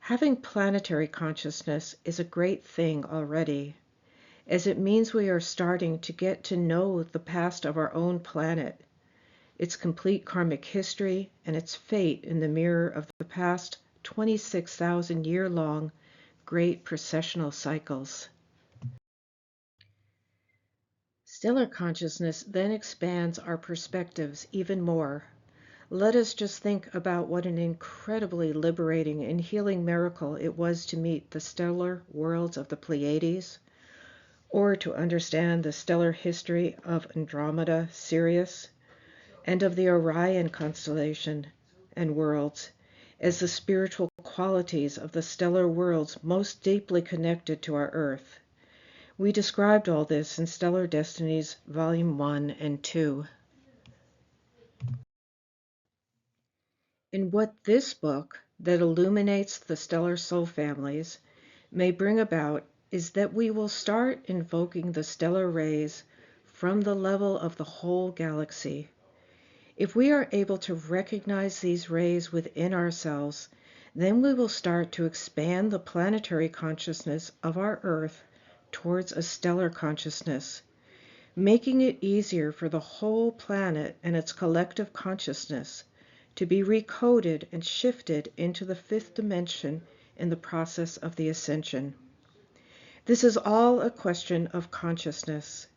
Having planetary consciousness is a great thing already, as it means we are starting to get to know the past of our own planet, its complete karmic history, and its fate in the mirror of the past 26,000-year-long great precessional cycles. Stellar consciousness then expands our perspectives even more. Let us just think about what an incredibly liberating and healing miracle it was to meet the stellar worlds of the Pleiades, or to understand the stellar history of Andromeda, Sirius, and of the Orion constellation and worlds, as the spiritual qualities of the stellar worlds most deeply connected to our Earth. We described all this in Stellar Destinies, Volume 1 and 2. And what this book, that illuminates the stellar soul families, may bring about is that we will start invoking the stellar rays from the level of the whole galaxy. If we are able to recognize these rays within ourselves, then we will start to expand the planetary consciousness of our Earth towards a stellar consciousness, making it easier for the whole planet and its collective consciousness to be recoded and shifted into the fifth dimension in the process of the ascension. This is all a question of consciousness.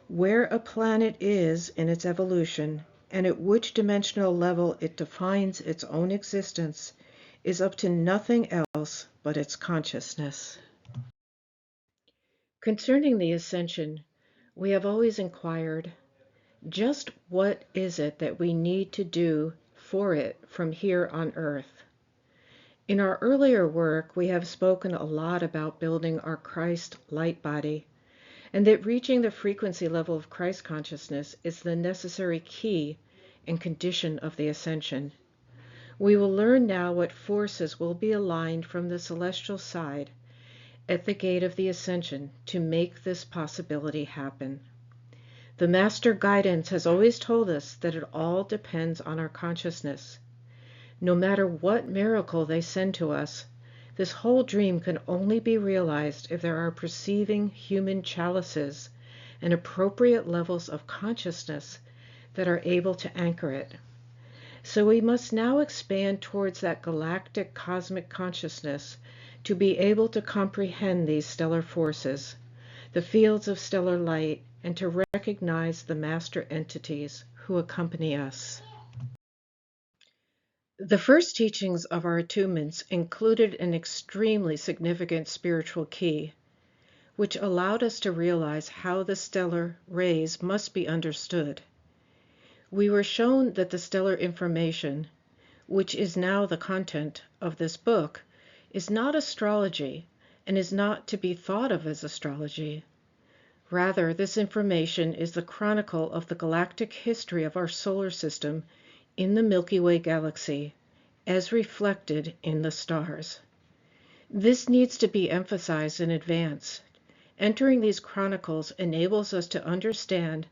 Where a planet is in its evolution, and at which dimensional level it defines its own existence, is up to nothing else but its consciousness. Concerning the ascension, we have always inquired, just what is it that we need to do for it from here on Earth? In our earlier work, we have spoken a lot about building our Christ light body, and that reaching the frequency level of Christ consciousness is the necessary key and condition of the ascension. We will learn now what forces will be aligned from the celestial side at the gate of the ascension to make this possibility happen. The Master Guidance has always told us that it all depends on our consciousness. No matter what miracle they send to us, this whole dream can only be realized if there are perceiving human chalices and appropriate levels of consciousness that are able to anchor it. So we must now expand towards that galactic cosmic consciousness to be able to comprehend these stellar forces, the fields of stellar light, and to recognize the master entities who accompany us. The first teachings of our attunements included an extremely significant spiritual key, which allowed us to realize how the stellar rays must be understood. We were shown that the stellar information, which is now the content of this book, is not astrology and is not to be thought of as astrology. Rather, this information is the chronicle of the galactic history of our solar system in the Milky Way Galaxy, as reflected in the stars. This needs to be emphasized in advance. Entering these chronicles enables us to understand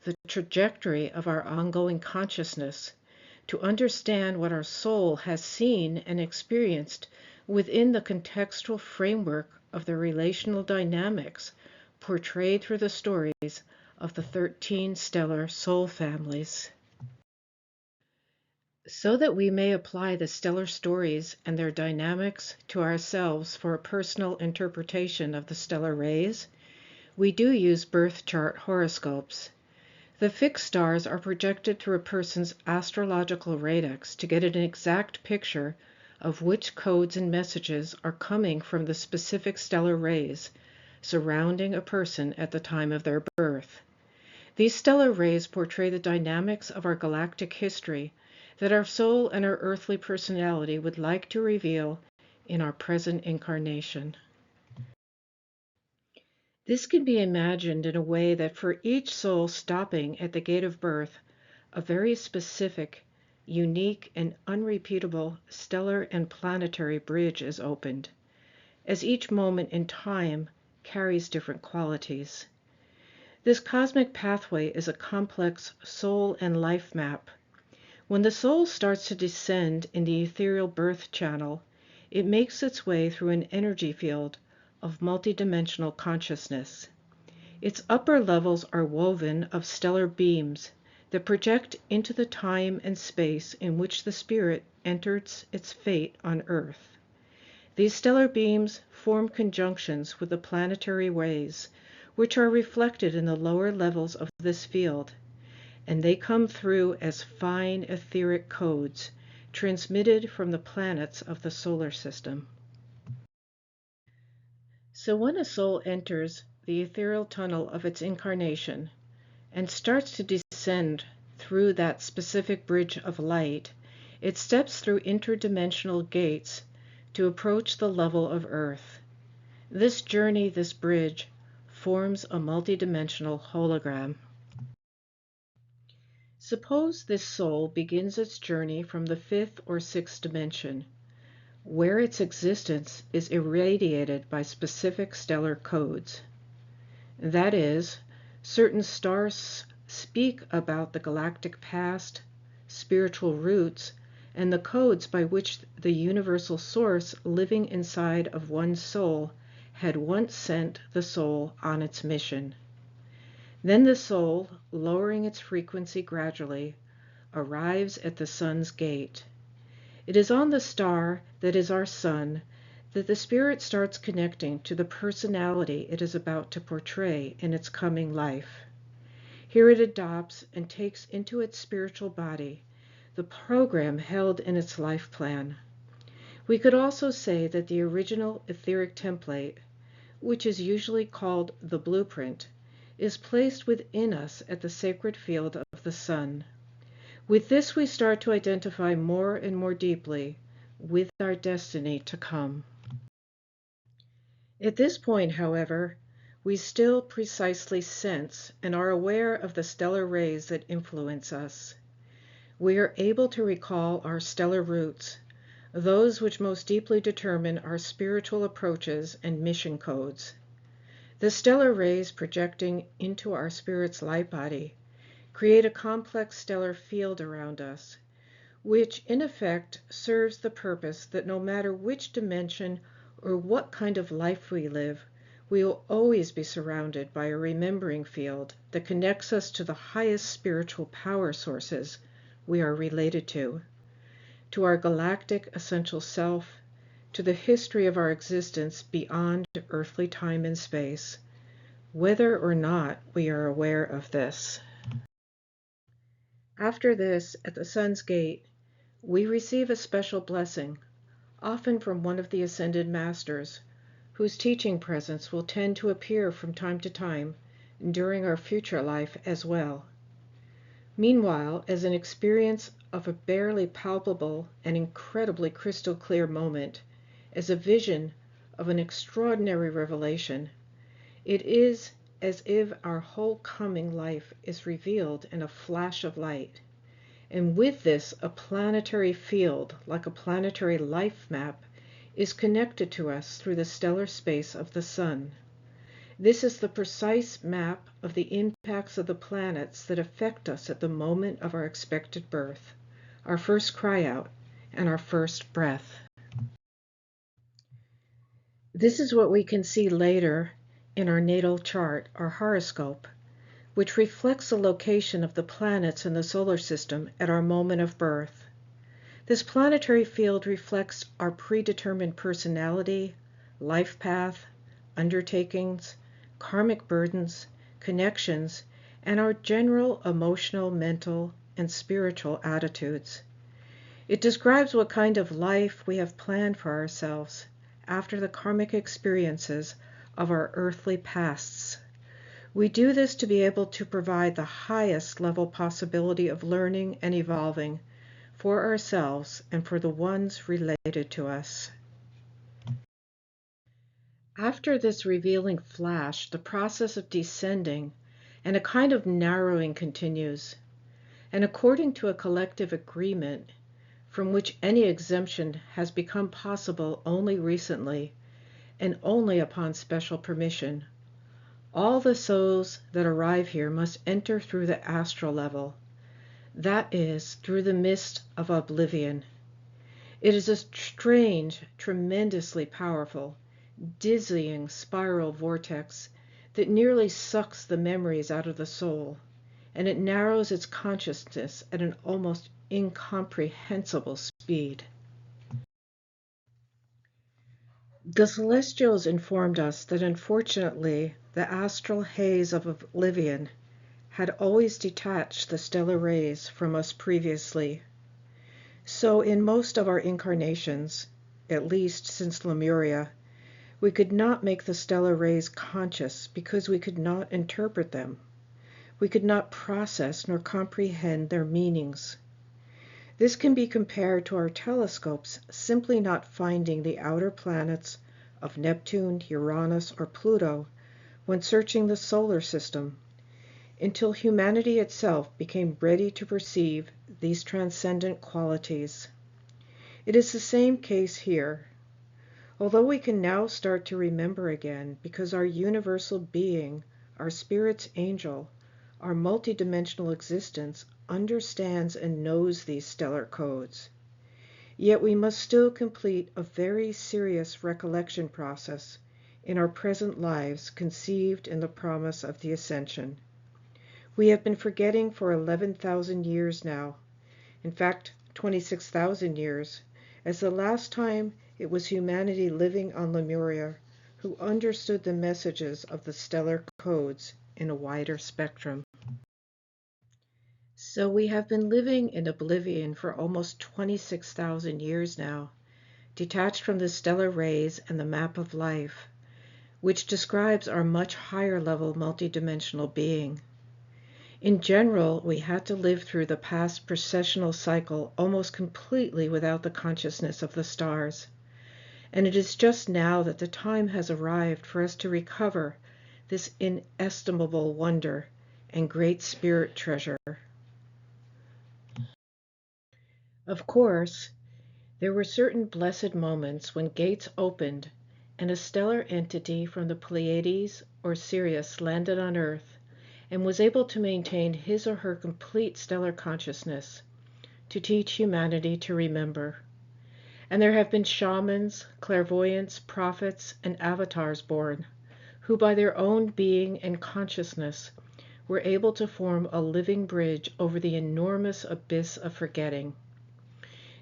the trajectory of our ongoing consciousness, to understand what our soul has seen and experienced within the contextual framework of the relational dynamics portrayed through the stories of the 13 stellar soul families. So that we may apply the stellar stories and their dynamics to ourselves for a personal interpretation of the stellar rays, we do use birth chart horoscopes. The fixed stars are projected through a person's astrological radix to get an exact picture of which codes and messages are coming from the specific stellar rays surrounding a person at the time of their birth. These stellar rays portray the dynamics of our galactic history that our soul and our earthly personality would like to reveal in our present incarnation. This can be imagined in a way that for each soul stopping at the gate of birth, a very specific, unique, and unrepeatable stellar and planetary bridge is opened, as each moment in time carries different qualities. This cosmic pathway is a complex soul and life map. When the soul starts to descend in the ethereal birth channel, it makes its way through an energy field of multidimensional consciousness. Its upper levels are woven of stellar beams that project into the time and space in which the spirit enters its fate on Earth. These stellar beams form conjunctions with the planetary rays, which are reflected in the lower levels of this field, and they come through as fine etheric codes transmitted from the planets of the solar system. So when a soul enters the ethereal tunnel of its incarnation and starts to descend through that specific bridge of light, it steps through interdimensional gates to approach the level of Earth. This journey, this bridge, forms a multidimensional hologram. Suppose this soul begins its journey from the 5th or 6th dimension, where its existence is irradiated by specific stellar codes. That is, certain stars speak about the galactic past, spiritual roots, and the codes by which the universal source living inside of one's soul had once sent the soul on its mission. Then the soul, lowering its frequency gradually, arrives at the sun's gate. It is on the star that is our sun that the spirit starts connecting to the personality it is about to portray in its coming life. Here it adopts and takes into its spiritual body the program held in its life plan. We could also say that the original etheric template, which is usually called the blueprint, is placed within us at the sacred field of the sun. With this, we start to identify more and more deeply with our destiny to come. At this point, however, we still precisely sense and are aware of the stellar rays that influence us. We are able to recall our stellar roots, those which most deeply determine our spiritual approaches and mission codes. The stellar rays projecting into our spirit's light body create a complex stellar field around us, which in effect serves the purpose that no matter which dimension or what kind of life we live, we will always be surrounded by a remembering field that connects us to the highest spiritual power sources we are related to our galactic essential self, to the history of our existence beyond earthly time and space, whether or not we are aware of this. After this, at the sun's gate, we receive a special blessing, often from one of the ascended masters, whose teaching presence will tend to appear from time to time during our future life as well. Meanwhile, as an experience of a barely palpable and incredibly crystal clear moment, as a vision of an extraordinary revelation, it is as if our whole coming life is revealed in a flash of light. And with this, a planetary field, like a planetary life map, is connected to us through the stellar space of the Sun. This is the precise map of the impacts of the planets that affect us at the moment of our expected birth, our first cry out, and our first breath. This is what we can see later in our natal chart, our horoscope, which reflects the location of the planets in the solar system at our moment of birth. This planetary field reflects our predetermined personality, life path, undertakings, karmic burdens, connections, and our general emotional, mental, and spiritual attitudes. It describes what kind of life we have planned for ourselves after the karmic experiences of our earthly pasts. We do this to be able to provide the highest level possibility of learning and evolving for ourselves and for the ones related to us. After this revealing flash, the process of descending and a kind of narrowing continues. And according to a collective agreement, from which any exemption has become possible only recently, and only upon special permission, all the souls that arrive here must enter through the astral level, that is, through the mist of oblivion. It is a strange, tremendously powerful, dizzying spiral vortex that nearly sucks the memories out of the soul, and it narrows its consciousness at an almost incomprehensible speed. The celestials informed us that unfortunately the astral haze of oblivion had always detached the stellar rays from us previously. So in most of our incarnations, at least since Lemuria, we could not make the stellar rays conscious because we could not interpret them. We could not process nor comprehend their meanings. This can be compared to our telescopes simply not finding the outer planets of Neptune, Uranus, or Pluto when searching the solar system, until humanity itself became ready to perceive these transcendent qualities. It is the same case here. Although we can now start to remember again because our universal being, our spirit's angel, our multidimensional existence understands and knows these stellar codes. Yet we must still complete a very serious recollection process in our present lives conceived in the promise of the ascension. We have been forgetting for 11,000 years now, in fact 26,000 years, as the last time it was humanity living on Lemuria who understood the messages of the stellar codes in a wider spectrum. So we have been living in oblivion for almost 26,000 years now, detached from the stellar rays and the map of life, which describes our much higher level multidimensional being. In general, we had to live through the past precessional cycle almost completely without the consciousness of the stars. And it is just now that the time has arrived for us to recover this inestimable wonder and great spirit treasure. Of course, there were certain blessed moments when gates opened and a stellar entity from the Pleiades or Sirius landed on Earth and was able to maintain his or her complete stellar consciousness to teach humanity to remember. And there have been shamans, clairvoyants, prophets, and avatars born, who by their own being and consciousness were able to form a living bridge over the enormous abyss of forgetting.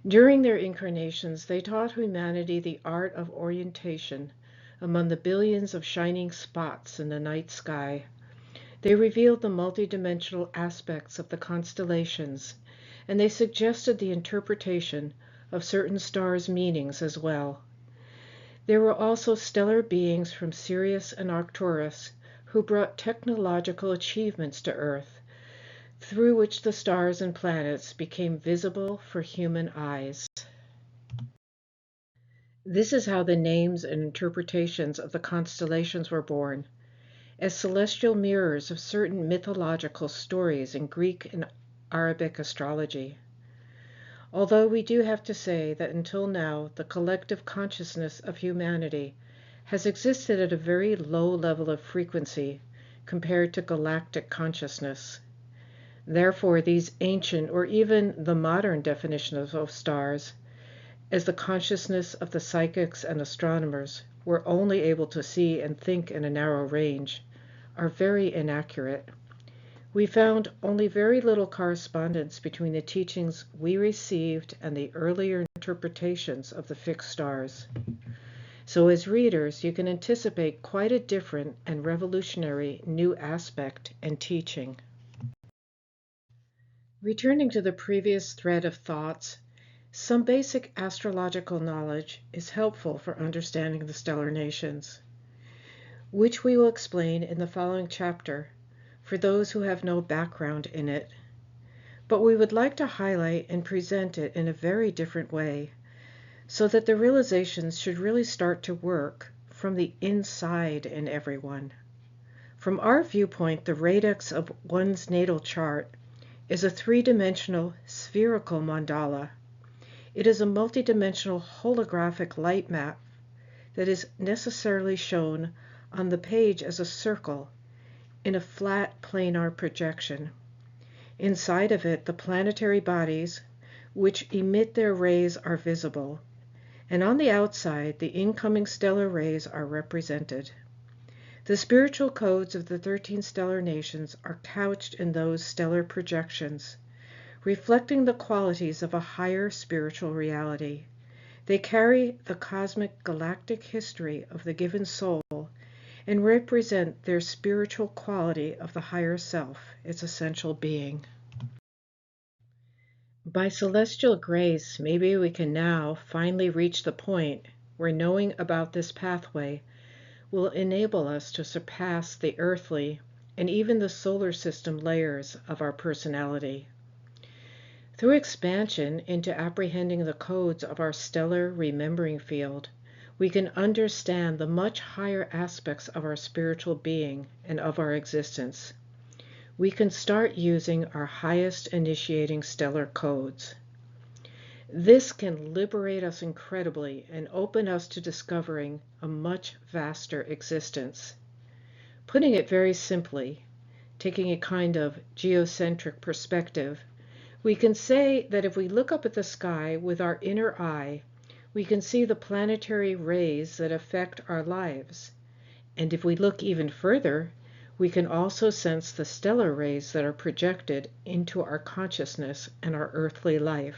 During their incarnations, they taught humanity the art of orientation among the billions of shining spots in the night sky. They revealed the multidimensional aspects of the constellations and they suggested the interpretation of certain stars' meanings as well. There were also stellar beings from Sirius and Arcturus who brought technological achievements to Earth, through which the stars and planets became visible for human eyes. This is how the names and interpretations of the constellations were born, as celestial mirrors of certain mythological stories in Greek and Arabic astrology. Although we do have to say that until now the collective consciousness of humanity has existed at a very low level of frequency compared to galactic consciousness. Therefore, these ancient or even the modern definitions of stars, as the consciousness of the psychics and astronomers were only able to see and think in a narrow range, are very inaccurate. We found only very little correspondence between the teachings we received and the earlier interpretations of the fixed stars. So as readers, you can anticipate quite a different and revolutionary new aspect and teaching. Returning to the previous thread of thoughts, some basic astrological knowledge is helpful for understanding the stellar nations, which we will explain in the following chapter for those who have no background in it. But we would like to highlight and present it in a very different way, so that the realizations should really start to work from the inside in everyone. From our viewpoint, the radix of one's natal chart is a three-dimensional spherical mandala. It is a multidimensional holographic light map that is necessarily shown on the page as a circle in a flat planar projection. Inside of it, the planetary bodies which emit their rays are visible, and on the outside, the incoming stellar rays are represented. The spiritual codes of the 13 stellar nations are couched in those stellar projections, reflecting the qualities of a higher spiritual reality. They carry the cosmic galactic history of the given soul and represent their spiritual quality of the higher self, its essential being. By celestial grace, maybe we can now finally reach the point where knowing about this pathway will enable us to surpass the earthly and even the solar system layers of our personality. Through expansion into apprehending the codes of our stellar remembering field, we can understand the much higher aspects of our spiritual being and of our existence. We can start using our highest initiating stellar codes. This can liberate us incredibly and open us to discovering a much vaster existence. Putting it very simply, taking a kind of geocentric perspective, we can say that if we look up at the sky with our inner eye, we can see the planetary rays that affect our lives. And if we look even further, we can also sense the stellar rays that are projected into our consciousness and our earthly life.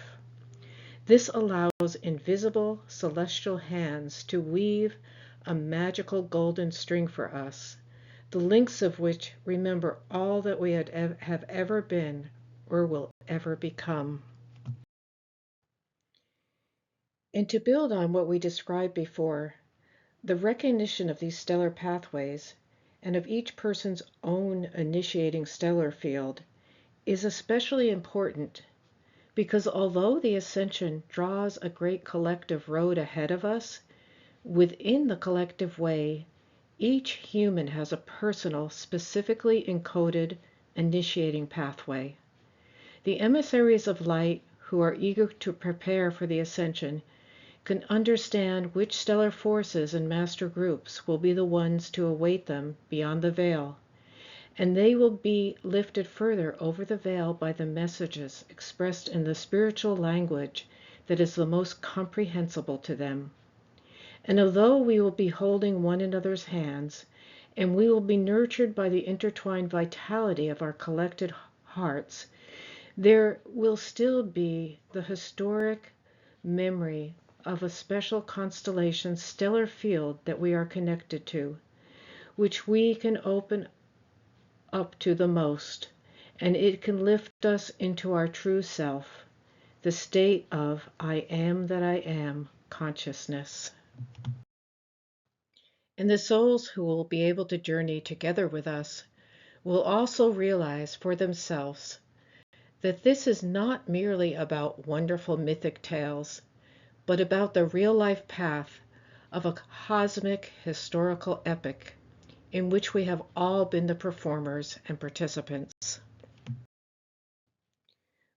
This allows invisible celestial hands to weave a magical golden string for us, the links of which remember all that we have ever been or will ever become. And to build on what we described before, the recognition of these stellar pathways and of each person's own initiating stellar field is especially important because although the ascension draws a great collective road ahead of us, within the collective way, each human has a personal, specifically encoded initiating pathway. The emissaries of light who are eager to prepare for the ascension can understand which stellar forces and master groups will be the ones to await them beyond the veil, and they will be lifted further over the veil by the messages expressed in the spiritual language that is the most comprehensible to them. And although we will be holding one another's hands, and we will be nurtured by the intertwined vitality of our collected hearts, there will still be the historic memory of a special constellation stellar field that we are connected to, which we can open up to the most, and it can lift us into our true self, the state of I am that I am consciousness. And the souls who will be able to journey together with us will also realize for themselves that this is not merely about wonderful mythic tales, but about the real-life path of a cosmic historical epic in which we have all been the performers and participants.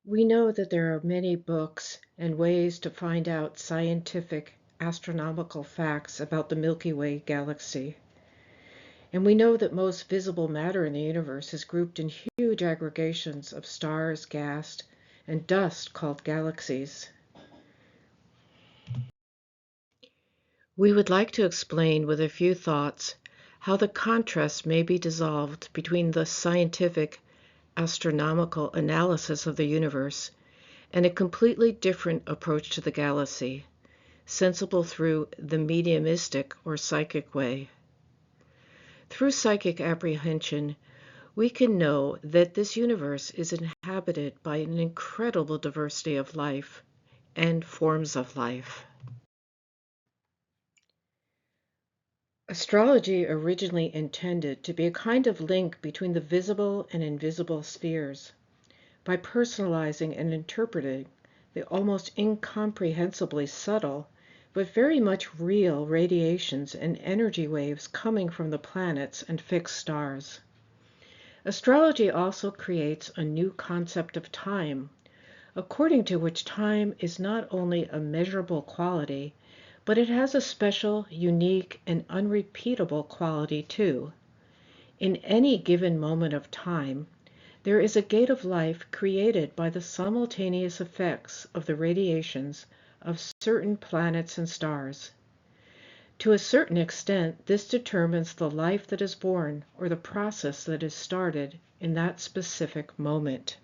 We know that there are many books and ways to find out scientific astronomical facts about the Milky Way Galaxy. And we know that most visible matter in the universe is grouped in huge aggregations of stars, gas, and dust called galaxies. We would like to explain with a few thoughts how the contrast may be dissolved between the scientific astronomical analysis of the universe and a completely different approach to the galaxy, sensible through the mediumistic or psychic way. Through psychic apprehension, we can know that this universe is inhabited by an incredible diversity of life and forms of life. Astrology originally intended to be a kind of link between the visible and invisible spheres. By personalizing and interpreting the almost incomprehensibly subtle, but very much real radiations and energy waves coming from the planets and fixed stars. Astrology also creates a new concept of time, according to which time is not only a measurable quality, but it has a special, unique, and unrepeatable quality too. In any given moment of time, there is a gate of life created by the simultaneous effects of the radiations of certain planets and stars. To a certain extent, this determines the life that is born or the process that is started in that specific moment.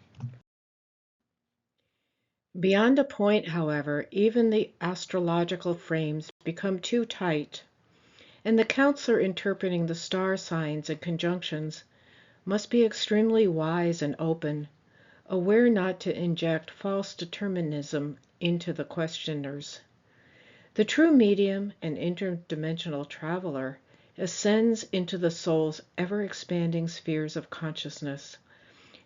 Beyond a point, however, even the astrological frames become too tight, and the counselor interpreting the star signs and conjunctions must be extremely wise and open, aware not to inject false determinism into the questioners. The true medium and interdimensional traveler ascends into the soul's ever-expanding spheres of consciousness,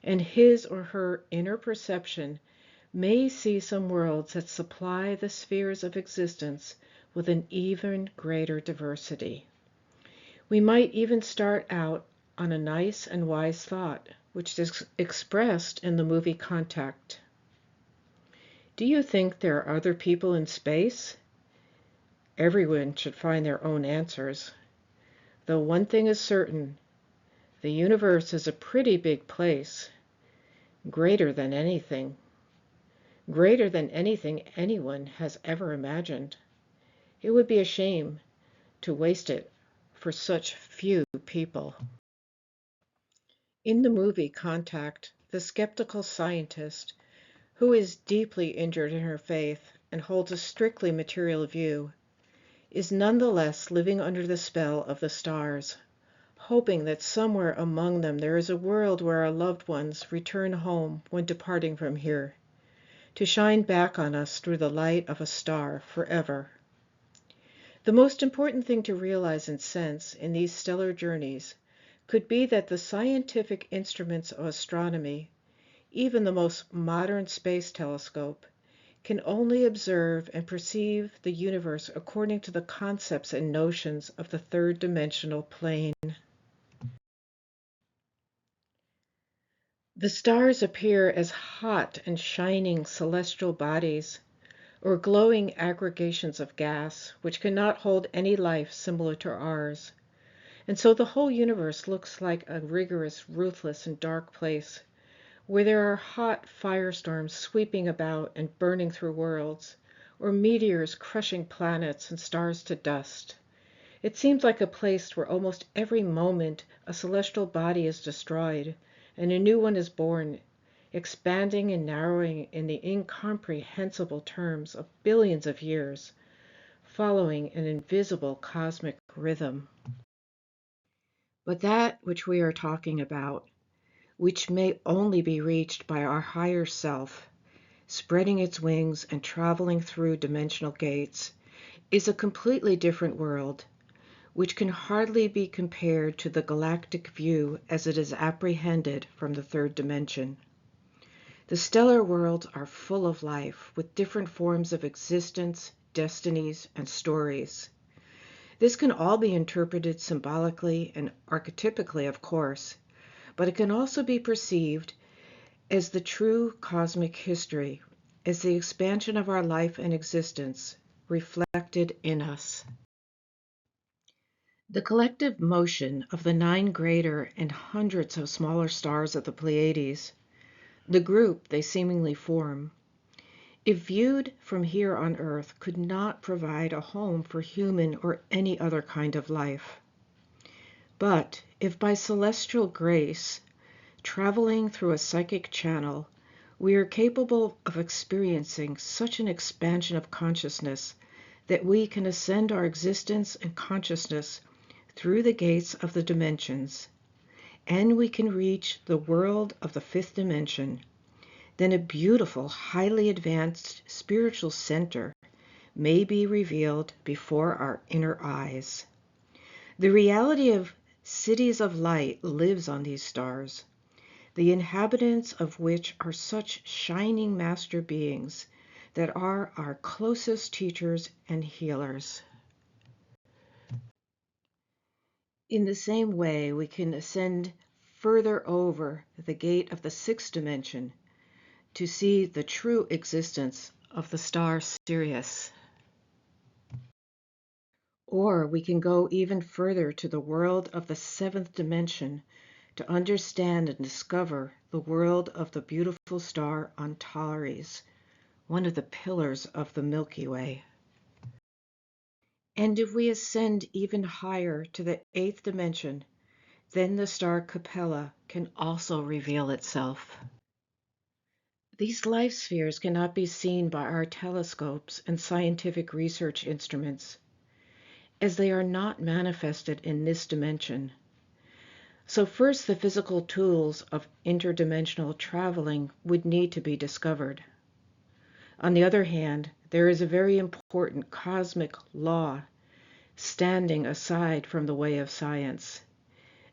and his or her inner perception may see some worlds that supply the spheres of existence with an even greater diversity. We might even start out on a nice and wise thought, which is expressed in the movie Contact. Do you think there are other people in space? Everyone should find their own answers. Though one thing is certain, the universe is a pretty big place, greater than anything anyone has ever imagined. It would be a shame to waste it for such few people. In the movie Contact, the skeptical scientist, who is deeply injured in her faith and holds a strictly material view, is nonetheless living under the spell of the stars, hoping that somewhere among them there is a world where our loved ones return home when departing from here, to shine back on us through the light of a star forever. The most important thing to realize and sense in these stellar journeys could be that the scientific instruments of astronomy, even the most modern space telescope, can only observe and perceive the universe according to the concepts and notions of the third-dimensional plane. The stars appear as hot and shining celestial bodies, or glowing aggregations of gas, which cannot hold any life similar to ours. And so the whole universe looks like a rigorous, ruthless, and dark place, where there are hot firestorms sweeping about and burning through worlds, or meteors crushing planets and stars to dust. It seems like a place where almost every moment a celestial body is destroyed, and a new one is born, expanding and narrowing in the incomprehensible terms of billions of years, following an invisible cosmic rhythm. But that which we are talking about, which may only be reached by our higher self, spreading its wings and traveling through dimensional gates, is a completely different world, which can hardly be compared to the galactic view as it is apprehended from the third dimension. The stellar worlds are full of life, with different forms of existence, destinies, and stories. This can all be interpreted symbolically and archetypically, of course, but it can also be perceived as the true cosmic history, as the expansion of our life and existence reflected in us. The collective motion of the 9 greater and hundreds of smaller stars of the Pleiades, the group they seemingly form, if viewed from here on Earth, could not provide a home for human or any other kind of life. But if by celestial grace, traveling through a psychic channel, we are capable of experiencing such an expansion of consciousness that we can ascend our existence and consciousness through the gates of the dimensions, and we can reach the world of the 5th dimension, then a beautiful, highly advanced spiritual center may be revealed before our inner eyes. The reality of cities of light lives on these stars, the inhabitants of which are such shining master beings that are our closest teachers and healers. In the same way, we can ascend further over the gate of the 6th dimension to see the true existence of the star Sirius. Or we can go even further to the world of the 7th dimension to understand and discover the world of the beautiful star Antares, one of the pillars of the Milky Way. And if we ascend even higher to the 8th dimension, then the star Capella can also reveal itself. These life spheres cannot be seen by our telescopes and scientific research instruments, as they are not manifested in this dimension. So first, the physical tools of interdimensional traveling would need to be discovered. On the other hand, there is a very important cosmic law standing aside from the way of science.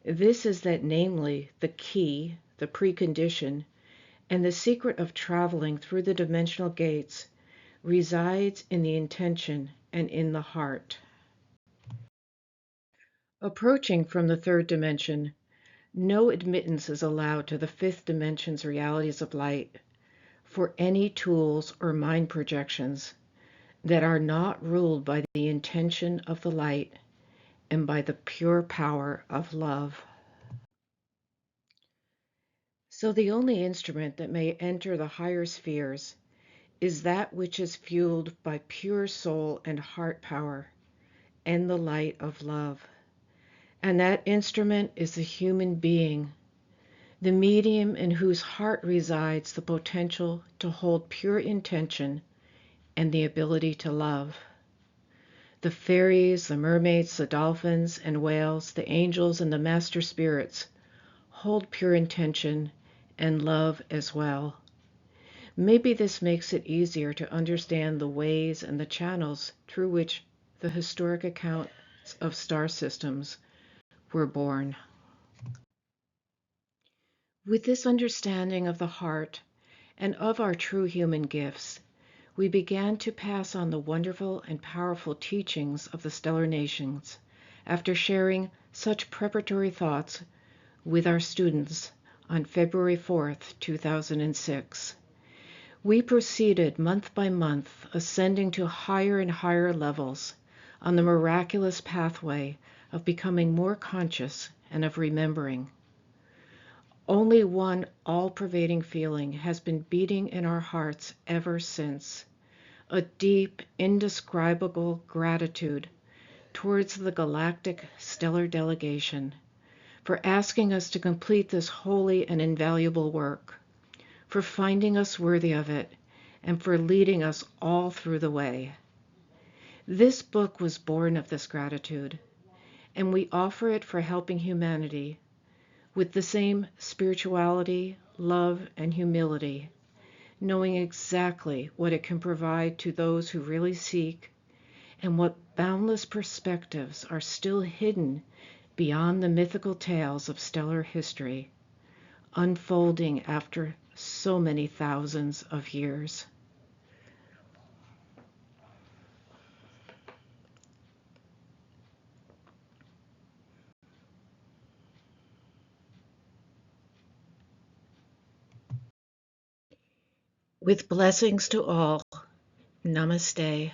This is that, namely, the key, the precondition, and the secret of traveling through the dimensional gates resides in the intention and in the heart. Approaching from the 3rd dimension, no admittance is allowed to the 5th dimension's realities of light for any tools or mind projections that are not ruled by the intention of the light and by the pure power of love. So the only instrument that may enter the higher spheres is that which is fueled by pure soul and heart power and the light of love. And that instrument is the human being, the medium in whose heart resides the potential to hold pure intention and the ability to love. The fairies, the mermaids, the dolphins and whales, the angels and the master spirits hold pure intention and love as well. Maybe this makes it easier to understand the ways and the channels through which the historic accounts of star systems were born. With this understanding of the heart and of our true human gifts, we began to pass on the wonderful and powerful teachings of the stellar nations after sharing such preparatory thoughts with our students on February 4th, 2006. We proceeded month by month, ascending to higher and higher levels on the miraculous pathway of becoming more conscious and of remembering. Only one all-pervading feeling has been beating in our hearts ever since, a deep, indescribable gratitude towards the Galactic Stellar Delegation for asking us to complete this holy and invaluable work, for finding us worthy of it, and for leading us all through the way. This book was born of this gratitude, and we offer it for helping humanity with the same spirituality, love, and humility, knowing exactly what it can provide to those who really seek, and what boundless perspectives are still hidden beyond the mythical tales of stellar history, unfolding after so many thousands of years. With blessings to all, Namaste.